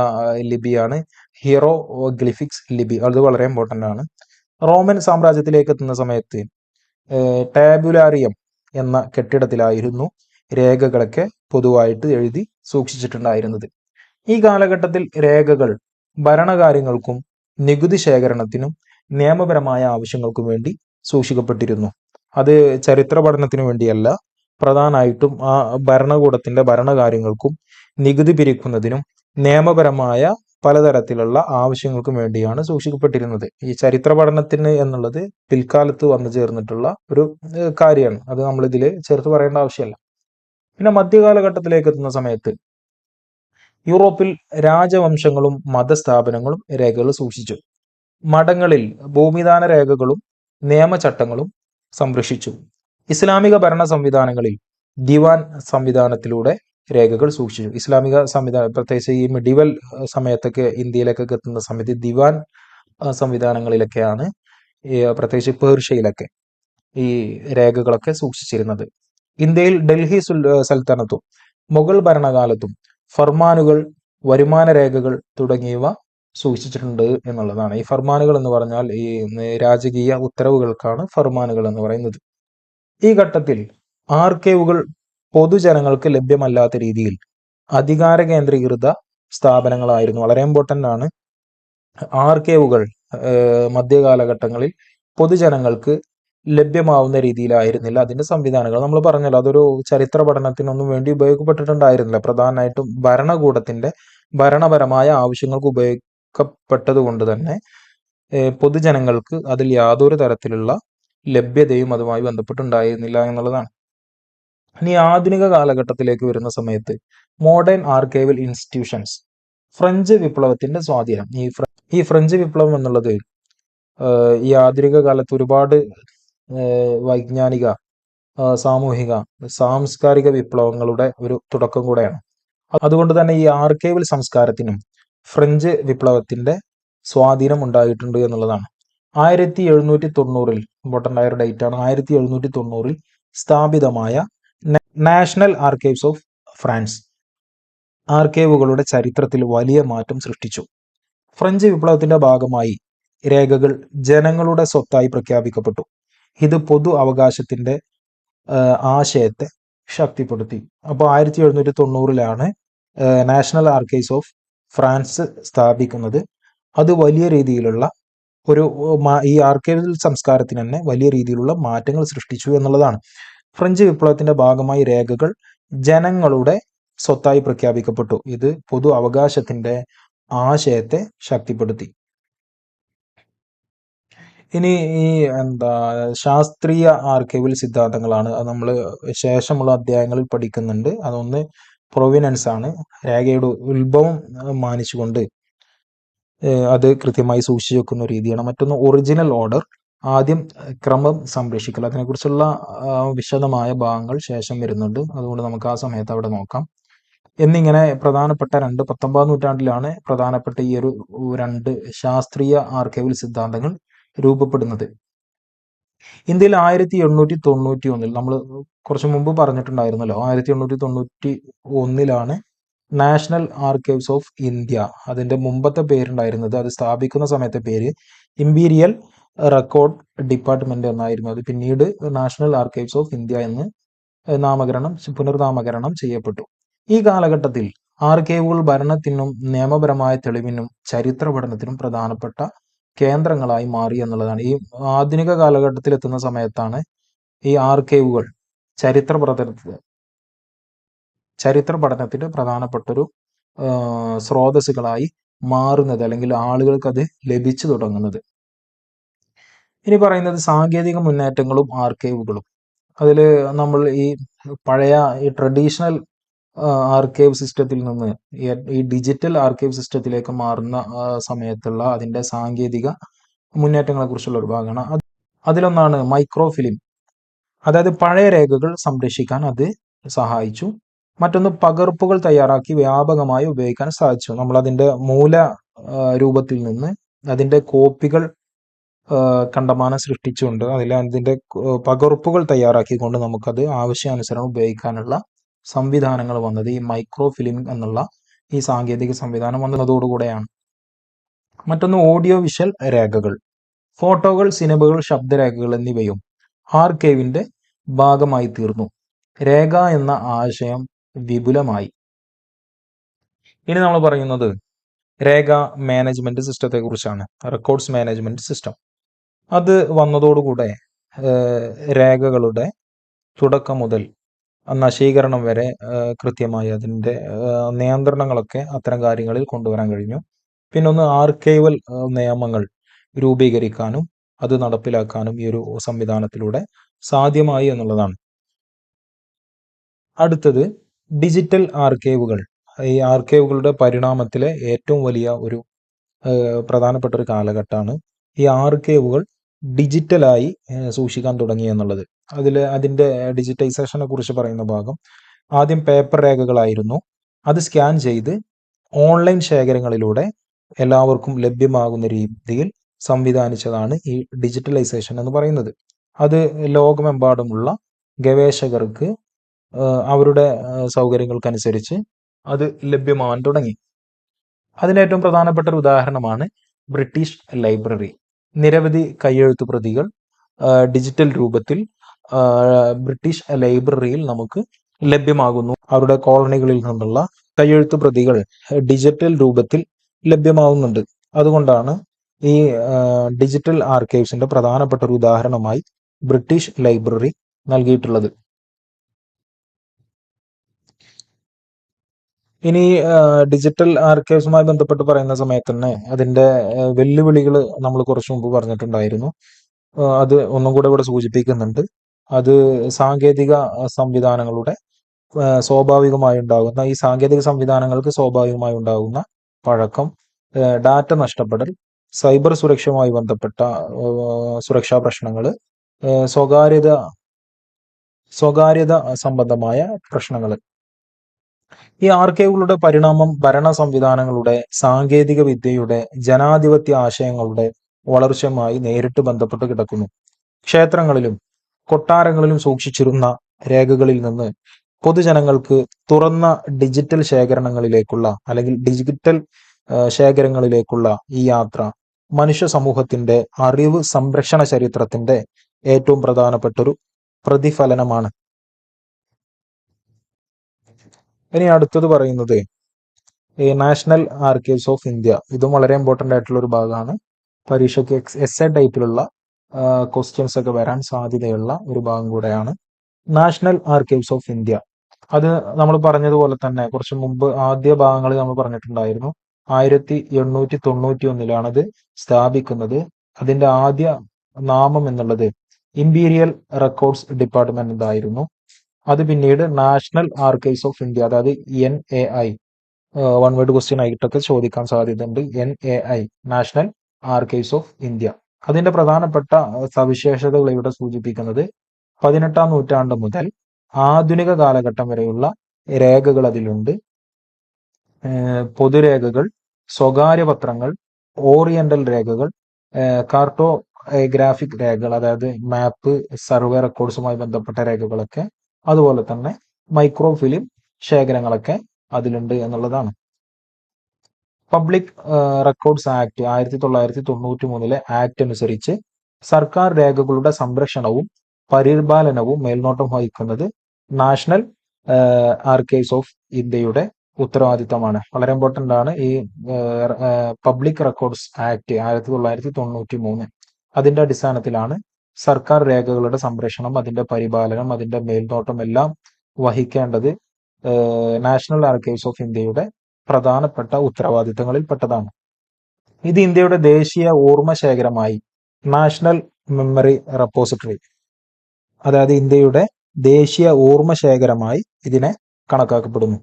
ലിപിയാണ് ഹീറോഗ്ലിഫിക്സ് ലിപി. അത് വളരെ ഇമ്പോർട്ടൻ്റ് ആണ്. റോമൻ സാമ്രാജ്യത്തിലേക്ക് എത്തുന്ന സമയത്ത് ടാബുലാറിയം എന്ന കെട്ടിടത്തിലായിരുന്നു രേഖകളൊക്കെ പൊതുവായിട്ട് എഴുതി സൂക്ഷിച്ചിട്ടുണ്ടായിരുന്നത്. ഈ കാലഘട്ടത്തിൽ രേഖകൾ ഭരണകാര്യങ്ങൾക്കും നികുതി ശേഖരണത്തിനും നിയമപരമായ ആവശ്യങ്ങൾക്കും വേണ്ടി സൂക്ഷിക്കപ്പെട്ടിരുന്നു. അത് ചരിത്ര പഠനത്തിനു വേണ്ടിയല്ല, പ്രധാനമായിട്ടും ആ ഭരണകൂടത്തിന്റെ ഭരണകാര്യങ്ങൾക്കും നികുതി പിരിക്കുന്നതിനും നിയമപരമായ പലതരത്തിലുള്ള ആവശ്യങ്ങൾക്കും വേണ്ടിയാണ് സൂക്ഷിക്കപ്പെട്ടിരുന്നത്. ഈ ചരിത്ര പഠനത്തിന് എന്നുള്ളത് പിൽക്കാലത്ത് വന്നു ചേർന്നിട്ടുള്ള ഒരു കാര്യമാണ്. അത് നമ്മൾ ഇതിൽ ചേർത്ത് പറയേണ്ട ആവശ്യമല്ല. പിന്നെ മധ്യകാലഘട്ടത്തിലേക്ക് എത്തുന്ന സമയത്ത് യൂറോപ്പിൽ രാജവംശങ്ങളും മതസ്ഥാപനങ്ങളും രേഖകൾ സൂക്ഷിച്ചു. മഠങ്ങളിൽ ഭൂമിദാന രേഖകളും നിയമചട്ടങ്ങളും സംരക്ഷിച്ചു. ഇസ്ലാമിക ഭരണ സംവിധാനങ്ങളിൽ ദിവാൻ സംവിധാനത്തിലൂടെ രേഖകൾ സൂക്ഷിച്ചു. ഇസ്ലാമിക സംവിധാനം പ്രത്യേകിച്ച് ഈ മിഡിവൽ സമയത്തൊക്കെ ഇന്ത്യയിലേക്കൊക്കെ എത്തുന്ന സമയത്ത് ദിവാൻ സംവിധാനങ്ങളിലൊക്കെയാണ്, പ്രത്യേകിച്ച് പേർഷ്യയിലൊക്കെ ഈ രേഖകളൊക്കെ സൂക്ഷിച്ചിരുന്നത്. ഇന്ത്യയിൽ ഡൽഹി സൽത്തനത്തും മുഗൾ ഭരണകാലത്തും ഫർമാനുകൾ, വരുമാന രേഖകൾ തുടങ്ങിയവ സൂക്ഷിച്ചിട്ടുണ്ട് എന്നുള്ളതാണ്. ഈ ഫർമാനുകൾ എന്ന് പറഞ്ഞാൽ ഈ രാജകീയ ഉത്തരവുകൾക്കാണ് ഫർമാനുകൾ എന്ന് പറയുന്നത്. ഈ ഘട്ടത്തിൽ ആർക്കൈവുകൾ പൊതുജനങ്ങൾക്ക് ലഭ്യമല്ലാത്ത രീതിയിൽ അധികാര കേന്ദ്രീകൃത സ്ഥാപനങ്ങളായിരുന്നു. വളരെ ഇമ്പോർട്ടൻ്റ് ആണ്. ആർക്കൈവുകൾ മധ്യകാലഘട്ടങ്ങളിൽ പൊതുജനങ്ങൾക്ക് ലഭ്യമാവുന്ന രീതിയിലായിരുന്നില്ല അതിന്റെ സംവിധാനങ്ങൾ. നമ്മൾ പറഞ്ഞല്ലോ, അതൊരു ചരിത്ര പഠനത്തിനൊന്നും വേണ്ടി ഉപയോഗപ്പെട്ടിട്ടുണ്ടായിരുന്നില്ല. പ്രധാനമായിട്ടും ഭരണകൂടത്തിന്റെ ഭരണപരമായ ആവശ്യങ്ങൾക്ക് ഉപയോഗിക്കപ്പെട്ടത് കൊണ്ട് തന്നെ പൊതുജനങ്ങൾക്ക് അതിൽ യാതൊരു തരത്തിലുള്ള ലഭ്യതയും അതുമായി ബന്ധപ്പെട്ടുണ്ടായിരുന്നില്ല എന്നുള്ളതാണ്. ഇനി ആധുനിക കാലഘട്ടത്തിലേക്ക് വരുന്ന സമയത്ത് മോഡേൺ ആർക്കൈവൽ ഇൻസ്റ്റിറ്റ്യൂഷൻസ്, ഫ്രഞ്ച് വിപ്ലവത്തിന്റെ സ്വാധീനം. ഈ ഫ്രഞ്ച് വിപ്ലവം എന്നുള്ളത് ഈ ആധുനിക കാലത്ത് ഒരുപാട് വൈജ്ഞാനിക, സാമൂഹിക, സാംസ്കാരിക വിപ്ലവങ്ങളുടെ ഒരു തുടക്കം കൂടെയാണ്. അതുകൊണ്ട് തന്നെ ഈ ആർക്കൈവൽ സംസ്കാരത്തിനും ഫ്രഞ്ച് വിപ്ലവത്തിന്റെ സ്വാധീനം ഉണ്ടായിട്ടുണ്ട് എന്നുള്ളതാണ്. 1790 ഇമ്പോർട്ടൻ്റ് ആയ ഒരു ഡേറ്റ് ആണ്. 1790 സ്ഥാപിതമായ നാഷണൽ ആർക്കൈവ്സ് ഓഫ് ഫ്രാൻസ് ആർക്കൈവുകളുടെ ചരിത്രത്തിൽ വലിയ മാറ്റം സൃഷ്ടിച്ചു. ഫ്രഞ്ച് വിപ്ലവത്തിന്റെ ഭാഗമായി രേഖകൾ ജനങ്ങളുടെ സ്വത്തായി പ്രഖ്യാപിക്കപ്പെട്ടു. ഇത് പൊതു അവകാശത്തിന്റെ ആശയത്തെ ശക്തിപ്പെടുത്തി. അപ്പോൾ 1790 നാഷണൽ ആർക്കൈവ്സ് ഓഫ് ഫ്രാൻസ് സ്ഥാപിക്കുന്നത്. അത് വലിയ രീതിയിലുള്ള ഒരു ഈ ആർക്കൈവൽ സംസ്കാരത്തിന് തന്നെ വലിയ രീതിയിലുള്ള മാറ്റങ്ങൾ സൃഷ്ടിച്ചു എന്നുള്ളതാണ്. ഫ്രഞ്ച് വിപ്ലവത്തിന്റെ ഭാഗമായി രേഖകൾ ജനങ്ങളുടെ സ്വത്തായി പ്രഖ്യാപിക്കപ്പെട്ടു. ഇത് പൊതു അവകാശത്തിന്റെ ആശയത്തെ ശക്തിപ്പെടുത്തി. ഇനി ഈ ശാസ്ത്രീയ ആർക്കൈവൽ സിദ്ധാന്തങ്ങളാണ്. അത് നമ്മൾ ശേഷമുള്ള അധ്യായങ്ങളിൽ പഠിക്കുന്നുണ്ട്. അതൊന്ന് പ്രൊവിനൻസ് ആണ്, രേഖയുടെ ഉത്ഭവം മാനിച്ചുകൊണ്ട് അത് കൃത്യമായി സൂക്ഷിച്ചു വെക്കുന്ന രീതിയാണ്. മറ്റൊന്ന് ഒറിജിനൽ ഓർഡർ, ആദ്യം ക്രമം സംരക്ഷിക്കൽ. അതിനെക്കുറിച്ചുള്ള വിശദമായ ഭാഗങ്ങൾ ശേഷം വരുന്നുണ്ട്. അതുകൊണ്ട് നമുക്ക് ആ സമയത്ത് അവിടെ നോക്കാം. എന്നിങ്ങനെ പ്രധാനപ്പെട്ട 19ാം നൂറ്റാണ്ടിലാണ് പ്രധാനപ്പെട്ട ഈ ഒരു 2 ശാസ്ത്രീയ ആർക്കൈവൽ സിദ്ധാന്തങ്ങൾ രൂപപ്പെടുന്നത്. ഇന്ത്യയിൽ 1891 നമ്മൾ കുറച്ചു മുമ്പ് പറഞ്ഞിട്ടുണ്ടായിരുന്നല്ലോ, 1891 നാഷണൽ ആർക്കൈവ്സ് ഓഫ് ഇന്ത്യ. അതിന്റെ മുമ്പത്തെ പേരുണ്ടായിരുന്നത്, അത് സ്ഥാപിക്കുന്ന സമയത്തെ പേര് ഇമ്പീരിയൽ റെക്കോർഡ് ഡിപ്പാർട്ട്മെന്റ് എന്നായിരുന്നു അത് പിന്നീട് നാഷണൽ ആർക്കൈവ്സ് ഓഫ് ഇന്ത്യ എന്ന് പുനർനാമകരണം ചെയ്യപ്പെട്ടു. ഈ കാലഘട്ടത്തിൽ ആർക്കൈവുകൾ ഭരണത്തിനും നിയമപരമായ തെളിവിനും ചരിത്ര പഠനത്തിനും പ്രധാനപ്പെട്ട കേന്ദ്രങ്ങളായി മാറി എന്നുള്ളതാണ്. ഈ ആധുനിക കാലഘട്ടത്തിൽ എത്തുന്ന സമയത്താണ് ഈ ആർക്കൈവുകൾ ചരിത്ര പഠനത്തിന് പ്രധാനപ്പെട്ടൊരു സ്രോതസ്സുകളായി മാറുന്നത്, അല്ലെങ്കിൽ ആളുകൾക്ക് അത് ലഭിച്ചു തുടങ്ങുന്നത്. ഇനി പറയുന്നത് സാങ്കേതിക മുന്നേറ്റങ്ങളും ആർക്കൈവുകളും. അതിൽ നമ്മൾ ഈ പഴയ ഈ ട്രഡീഷണൽ ആർക്കൈവ് സിസ്റ്റത്തിൽ നിന്ന് ഈ ഡിജിറ്റൽ ആർക്കൈവ് സിസ്റ്റത്തിലേക്ക് മാറുന്ന സമയത്തുള്ള അതിൻ്റെ സാങ്കേതിക മുന്നേറ്റങ്ങളെ കുറിച്ചുള്ള ഒരു ഭാഗമാണ്. അതിലൊന്നാണ് മൈക്രോഫിലിം. അതായത് പഴയ രേഖകൾ സംരക്ഷിക്കാൻ അത് സഹായിച്ചു. മറ്റൊന്ന് പകർപ്പുകൾ തയ്യാറാക്കി വ്യാപകമായി ഉപയോഗിക്കാൻ സാധിച്ചു. നമ്മൾ അതിൻ്റെ മൂല രൂപത്തിൽ നിന്ന് അതിൻ്റെ കോപ്പികൾ കണ്ടമാനം സൃഷ്ടിച്ചുകൊണ്ട് അതിൻ്റെ പകർപ്പുകൾ തയ്യാറാക്കിക്കൊണ്ട് നമുക്കത് ആവശ്യാനുസരണം ഉപയോഗിക്കാനുള്ള സംവിധാനങ്ങൾ വന്നത് ഈ മൈക്രോ ഫിലിം എന്നുള്ള ഈ സാങ്കേതിക സംവിധാനം വന്നതോടുകൂടെയാണ്. മറ്റൊന്ന് ഓഡിയോ വിഷ്വൽ രേഖകൾ. ഫോട്ടോകൾ, സിനിമകൾ, ശബ്ദരേഖകൾ എന്നിവയും ആർക്കൈവിന്റെ ഭാഗമായി തീർന്നു. രേഖ എന്ന ആശയം വിപുലമായി. ഇനി നമ്മൾ പറയുന്നത് രേഖ മാനേജ്മെന്റ് സിസ്റ്റത്തെ കുറിച്ചാണ്. റെക്കോർഡ്സ് മാനേജ്മെന്റ് സിസ്റ്റം അത് വന്നതോടുകൂടെ രേഖകളുടെ തുടക്കം മുതൽ നശീകരണം വരെ കൃത്യമായി അതിൻ്റെ നിയന്ത്രണങ്ങളൊക്കെ അത്തരം കാര്യങ്ങളിൽ കൊണ്ടുവരാൻ കഴിഞ്ഞു. പിന്നെ ഒന്ന് ആർക്കൈവൽ നിയമങ്ങൾ രൂപീകരിക്കാനും അത് നടപ്പിലാക്കാനും ഈ ഒരു സംവിധാനത്തിലൂടെ സാധ്യമായി എന്നുള്ളതാണ്. അടുത്തത് ഡിജിറ്റൽ ആർക്കൈവുകൾ. ഈ ആർക്കൈവുകളുടെ പരിണാമത്തിലെ ഏറ്റവും വലിയ ഒരു പ്രധാനപ്പെട്ട ഒരു കാലഘട്ടമാണ് ഈ ആർക്കൈവുകൾ ഡിജിറ്റലായി സൂക്ഷിക്കാൻ തുടങ്ങി എന്നുള്ളത്. അതിൻ്റെ ഡിജിറ്റൈസേഷനെ കുറിച്ച് പറയുന്ന ഭാഗം, ആദ്യം പേപ്പർ രേഖകളായിരുന്നു. അത് സ്കാൻ ചെയ്ത് ഓൺലൈൻ ശേഖരങ്ങളിലൂടെ എല്ലാവർക്കും ലഭ്യമാകുന്ന രീതിയിൽ സംവിധാനിച്ചതാണ് ഈ ഡിജിറ്റലൈസേഷൻ എന്ന് പറയുന്നത്. അത് ലോകമെമ്പാടുമുള്ള ഗവേഷകർക്ക് അവരുടെ സൗകര്യങ്ങൾക്കനുസരിച്ച് അത് ലഭ്യമാകാൻ തുടങ്ങി. അതിനേറ്റവും പ്രധാനപ്പെട്ട ഒരു ഉദാഹരണമാണ് ബ്രിട്ടീഷ് ലൈബ്രറി. നിരവധി കയ്യെഴുത്തു പ്രതികൾ ഡിജിറ്റൽ രൂപത്തിൽ ബ്രിട്ടീഷ് ലൈബ്രറിയിൽ നമുക്ക് ലഭ്യമാകുന്നു. അവരുടെ കോളനികളിൽ നിന്നുള്ള കയ്യെഴുത്തു പ്രതികൾ ഡിജിറ്റൽ രൂപത്തിൽ ലഭ്യമാവുന്നുണ്ട്. അതുകൊണ്ടാണ് ഈ ഡിജിറ്റൽ ആർക്കൈവ്സിന്റെ പ്രധാനപ്പെട്ട ഒരു ഉദാഹരണമായി ബ്രിട്ടീഷ് ലൈബ്രറി നൽകിയിട്ടുള്ളത്. ഇനി ഡിജിറ്റൽ ആർക്കൈവ്സുമായി ബന്ധപ്പെട്ട് പറയുന്ന സമയത്ത് തന്നെ അതിൻ്റെ വെല്ലുവിളികൾ നമ്മൾ കുറച്ച് മുമ്പ് പറഞ്ഞിട്ടുണ്ടായിരുന്നു. അത് ഒന്നും കൂടെ ഇവിടെ സൂചിപ്പിക്കുന്നുണ്ട്. അത് സാങ്കേതിക സംവിധാനങ്ങളുടെ സ്വാഭാവികമായി ഉണ്ടാകുന്ന ഈ സാങ്കേതിക സംവിധാനങ്ങൾക്ക് സ്വാഭാവികമായി ഉണ്ടാകുന്ന പഴക്കം, ഡാറ്റ നഷ്ടപ്പെടൽ, സൈബർ സുരക്ഷയുമായി ബന്ധപ്പെട്ട സുരക്ഷാ പ്രശ്നങ്ങൾ, സ്വകാര്യത സംബന്ധമായ പ്രശ്നങ്ങൾ. ഈ ആർക്കൈവുകളുടെ പരിണാമം ഭരണ സംവിധാനങ്ങളുടെ, സാങ്കേതിക വിദ്യയുടെ, ജനാധിപത്യ ആശയങ്ങളുടെ വളർച്ചയുമായി നേരിട്ട് ബന്ധപ്പെട്ട് കിടക്കുന്നു. ക്ഷേത്രങ്ങളിലും കൊട്ടാരങ്ങളിലും സൂക്ഷിച്ചിരുന്ന രേഖകളിൽ നിന്ന് പൊതുജനങ്ങൾക്ക് തുറന്ന ഡിജിറ്റൽ ശേഖരണങ്ങളിലേക്കുള്ള അല്ലെങ്കിൽ ഡിജിറ്റൽ ശേഖരങ്ങളിലേക്കുള്ള ഈ യാത്ര മനുഷ്യ സമൂഹത്തിന്റെ അറിവ് സംരക്ഷണ ചരിത്രത്തിന്റെ ഏറ്റവും പ്രധാനപ്പെട്ടൊരു പ്രതിഫലനമാണ്. ഇനി അടുത്തത് പറയുന്നത് ഈ നാഷണൽ ആർക്കൈവ്സ് ഓഫ് ഇന്ത്യ. ഇതും വളരെ ഇമ്പോർട്ടൻ്റ് ആയിട്ടുള്ള ഒരു ഭാഗമാണ്. പരീക്ഷയ്ക്ക് എസ്എ ടൈപ്പിലുള്ള ക്വസ്റ്റ്യൻസ് ഒക്കെ വരാൻ സാധ്യതയുള്ള ഒരു ഭാഗം കൂടെയാണ് നാഷണൽ ആർക്കൈവ്സ് ഓഫ് ഇന്ത്യ. അത് നമ്മൾ പറഞ്ഞതുപോലെ തന്നെ കുറച്ച് മുമ്പ് ആദ്യ ഭാഗങ്ങളിൽ നമ്മൾ പറഞ്ഞിട്ടുണ്ടായിരുന്നു. 1891 അത് സ്ഥാപിക്കുന്നത്. അതിന്റെ ആദ്യ നാമം എന്നുള്ളത് ഇമ്പീരിയൽ റെക്കോർഡ്സ് ഡിപ്പാർട്ട്മെന്റ് എന്നായിരുന്നു. അത് പിന്നീട് നാഷണൽ ആർക്കൈവ്സ് ഓഫ് ഇന്ത്യ, അതായത് NAI, വൺ വേർഡ് ക്വസ്റ്റ്യൻ ആയിട്ടൊക്കെ ചോദിക്കാൻ സാധ്യതയുണ്ട്. NAI, national archives of India. അതിന്റെ പ്രധാനപ്പെട്ട സവിശേഷതകൾ ഇവിടെ സൂചിപ്പിക്കുന്നത് 18ാം നൂറ്റാണ്ട് മുതൽ ആധുനിക കാലഘട്ടം വരെയുള്ള രേഖകൾ അതിലുണ്ട്. പൊതുരേഖകൾ, സ്വകാര്യ പത്രങ്ങൾ, ഓറിയന്റൽ രേഖകൾ, കാർട്ടോഗ്രാഫിക് രേഖകൾ, അതായത് മാപ്പ്, സർവേ റെക്കോർഡ്സുമായി ബന്ധപ്പെട്ട രേഖകളൊക്കെ, അതുപോലെ തന്നെ മൈക്രോ ഫിലിം ശേഖരങ്ങളൊക്കെ അതിലുണ്ട് എന്നുള്ളതാണ്. പബ്ലിക് റെക്കോർഡ്സ് ആക്ട് 1993 ആക്ട് അനുസരിച്ച് സർക്കാർ രേഖകളുടെ സംരക്ഷണവും പരിപാലനവും മേൽനോട്ടം വഹിക്കുന്നത് നാഷണൽ ആർക്കൈവ്സ് ഓഫ് ഇന്ത്യയുടെ ഉത്തരവാദിത്തമാണ്. വളരെ ഇമ്പോർട്ടന്റ് ആണ് ഈ പബ്ലിക് റെക്കോർഡ്സ് ആക്ട് 1993. അതിന്റെ അടിസ്ഥാനത്തിലാണ് സർക്കാർ രേഖകളുടെ സംരക്ഷണം, അതിന്റെ പരിപാലനം, അതിന്റെ മേൽനോട്ടം എല്ലാം വഹിക്കേണ്ടത് നാഷണൽ ആർക്കൈവ്സ് ഓഫ് ഇന്ത്യയുടെ പ്രധാനപ്പെട്ട ഉത്തരവാദിത്തങ്ങളിൽ പെട്ടതാണ്. ഇത് ഇന്ത്യയുടെ ദേശീയ ഓർമ്മ ശേഖരമായി നാഷണൽ മെമ്മറി റെപ്പോസിറ്ററി, അതായത് ഇന്ത്യയുടെ ദേശീയ ഓർമ്മ ശേഖരമായി ഇതിനെ കണക്കാക്കപ്പെടുന്നു.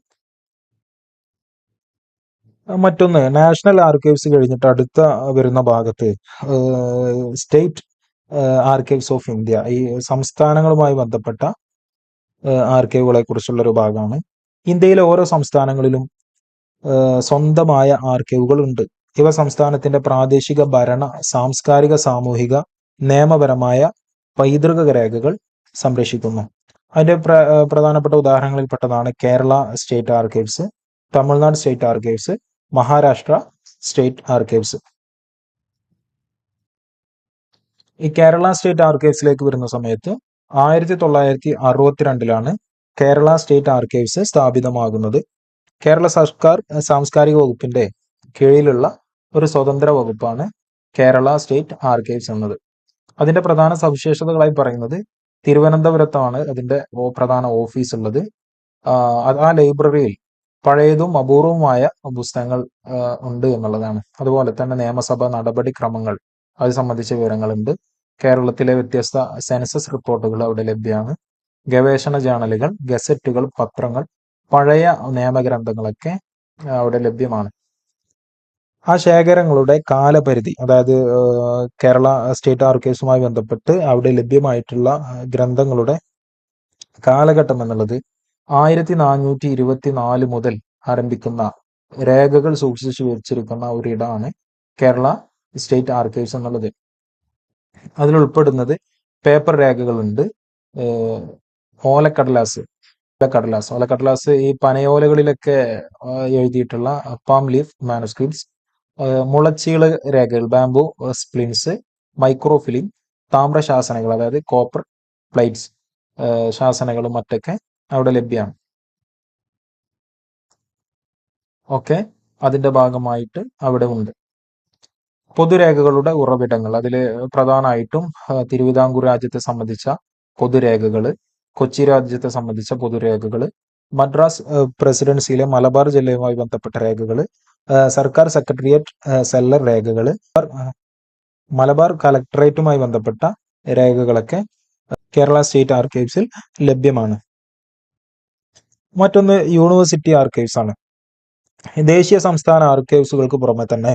മറ്റൊന്ന്, നാഷണൽ ആർക്കൈവ്സ് കഴിഞ്ഞിട്ട് അടുത്ത വരുന്ന ഭാഗത്ത് സ്റ്റേറ്റ് ആർക്കൈവ്സ് ഓഫ് ഇന്ത്യ, ഈ സംസ്ഥാനങ്ങളുമായി ബന്ധപ്പെട്ട ആർക്കൈവുകളെ കുറിച്ചുള്ള ഒരു ഭാഗമാണ്. ഇന്ത്യയിലെ ഓരോ സംസ്ഥാനങ്ങളിലും സ്വന്തമായ ആർക്കൈവുകൾ ഉണ്ട്. ഇവ സംസ്ഥാനത്തിന്റെ പ്രാദേശിക ഭരണ, സാംസ്കാരിക, സാമൂഹിക, നിയമപരമായ പൈതൃക രേഖകൾ സംരക്ഷിക്കുന്നു. അതിന്റെ പ്രധാനപ്പെട്ട ഉദാഹരണങ്ങളിൽപ്പെട്ടതാണ് Kerala state archives, Tamil Nadu state archives, Maharashtra state archives. ഈ കേരള സ്റ്റേറ്റ് ആർക്കൈവ്സിലേക്ക് വരുന്ന സമയത്ത് 1962 കേരള സ്റ്റേറ്റ് ആർക്കൈവ്സ് സ്ഥാപിതമാകുന്നത്. കേരള സർക്കാർ സാംസ്കാരിക വകുപ്പിന്റെ കീഴിലുള്ള ഒരു സ്വതന്ത്ര വകുപ്പാണ് കേരള സ്റ്റേറ്റ് ആർക്കൈവ്സ് എന്നത്. അതിന്റെ പ്രധാന സവിശേഷതകളായി പറയുന്നത് തിരുവനന്തപുരത്താണ് അതിന്റെ പ്രധാന ഓഫീസ് ഉള്ളത്. ആ ലൈബ്രറിയിൽ പഴയതും അപൂർവമായ പുസ്തകങ്ങൾ ഉണ്ട് എന്നുള്ളതാണ്. അതുപോലെ തന്നെ നിയമസഭ നടപടിക്രമങ്ങൾ അത് സംബന്ധിച്ച വിവരങ്ങളുണ്ട്. കേരളത്തിലെ വ്യത്യസ്ത സെൻസസ് റിപ്പോർട്ടുകൾ അവിടെ ലഭ്യമാണ്. ഗവേഷണ ജേണലുകൾ, ഗസറ്റുകൾ, പത്രങ്ങൾ, പഴയ നിയമഗ്രന്ഥങ്ങളൊക്കെ അവിടെ ലഭ്യമാണ്. ആ ശേഖരങ്ങളുടെ കാലപരിധി, അതായത് കേരള സ്റ്റേറ്റ് ആർക്കൈവ്സുമായി ബന്ധപ്പെട്ട് അവിടെ ലഭ്യമായിട്ടുള്ള ഗ്രന്ഥങ്ങളുടെ കാലഘട്ടം എന്നുള്ളത് 1424 മുതൽ ആരംഭിക്കുന്ന രേഖകൾ സൂക്ഷിച്ചു വെച്ചിരിക്കുന്ന ഒരിടമാണ് കേരള സ്റ്റേറ്റ് ആർക്കൈവ്സ് എന്നുള്ളത്. അതിലുൾപ്പെടുന്നത് പേപ്പർ രേഖകളുണ്ട്, ഓലക്കടലാസ് ഈ പനയോലകളിലൊക്കെ എഴുതിയിട്ടുള്ള പാം ലീഫ് മാനുസ്ക്രിപ്റ്റ്സ്, മുളച്ചീള് രേഖകൾ, ബാംബു സ്പ്ലിൻസ്, മൈക്രോഫിലിം, താമ്രശാസനകൾ, അതായത് കോപ്പർ പ്ലേറ്റ്സ് ശാസനകളും മറ്റൊക്കെ അവിടെ ലഭ്യമാണ്. ഒക്കെ അതിന്റെ ഭാഗമായിട്ട് അവിടെ ഉണ്ട്. പൊതുരേഖകളുടെ ഉറവിടങ്ങൾ, അതിൽ പ്രധാനമായിട്ടും തിരുവിതാംകൂർ രാജ്യത്തെ സംബന്ധിച്ച പൊതുരേഖകള്, കൊച്ചി രാജ്യത്തെ സംബന്ധിച്ച പൊതുരേഖകള്, മദ്രാസ് പ്രസിഡൻസിയിലെ മലബാർ ജില്ലയുമായി ബന്ധപ്പെട്ട രേഖകള്, സർക്കാർ സെക്രട്ടേറിയറ്റ് സെല്ലർ രേഖകള്, മലബാർ കളക്ടറേറ്റുമായി ബന്ധപ്പെട്ട രേഖകളൊക്കെ കേരള സ്റ്റേറ്റ് ആർക്കൈവ്സിൽ ലഭ്യമാണ്. മറ്റൊന്ന് യൂണിവേഴ്സിറ്റി ആർക്കൈവ്സ് ആണ്. ദേശീയ സംസ്ഥാന ആർക്കൈവ്സുകൾക്ക് പുറമെ തന്നെ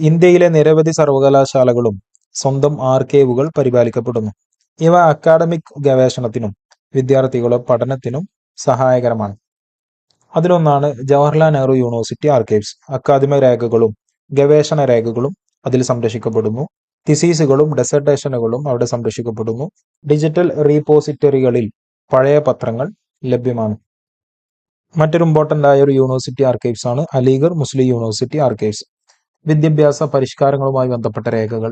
ഇന്ത്യയിലെ നിരവധി സർവകലാശാലകളും സ്വന്തം ആർക്കൈവുകൾ പരിപാലിക്കപ്പെടുന്നു. ഇവ അക്കാഡമിക് ഗവേഷണത്തിനും വിദ്യാർത്ഥികളുടെ പഠനത്തിനും സഹായകരമാണ്. അതിലൊന്നാണ് ജവഹർലാൽ നെഹ്റു യൂണിവേഴ്സിറ്റി ആർക്കൈവ്സ്. അക്കാദമിക രേഖകളും ഗവേഷണ രേഖകളും അതിൽ സംരക്ഷിക്കപ്പെടുന്നു. തിസീസുകളും ഡെസർട്ടേഷനുകളും അവിടെ സംരക്ഷിക്കപ്പെടുന്നു. ഡിജിറ്റൽ റീപോസിറ്ററികളിൽ പഴയ പത്രങ്ങൾ ലഭ്യമാണ്. മറ്റൊരു ഇമ്പോർട്ടന്റ് ആയ ഒരു യൂണിവേഴ്സിറ്റി ആർക്കൈവ്സ് ആണ് അലിഗഡ് മുസ്ലിം യൂണിവേഴ്സിറ്റി ആർക്കൈവ്സ്. വിദ്യാഭ്യാസ പരിഷ്കാരങ്ങളുമായി ബന്ധപ്പെട്ട രേഖകൾ,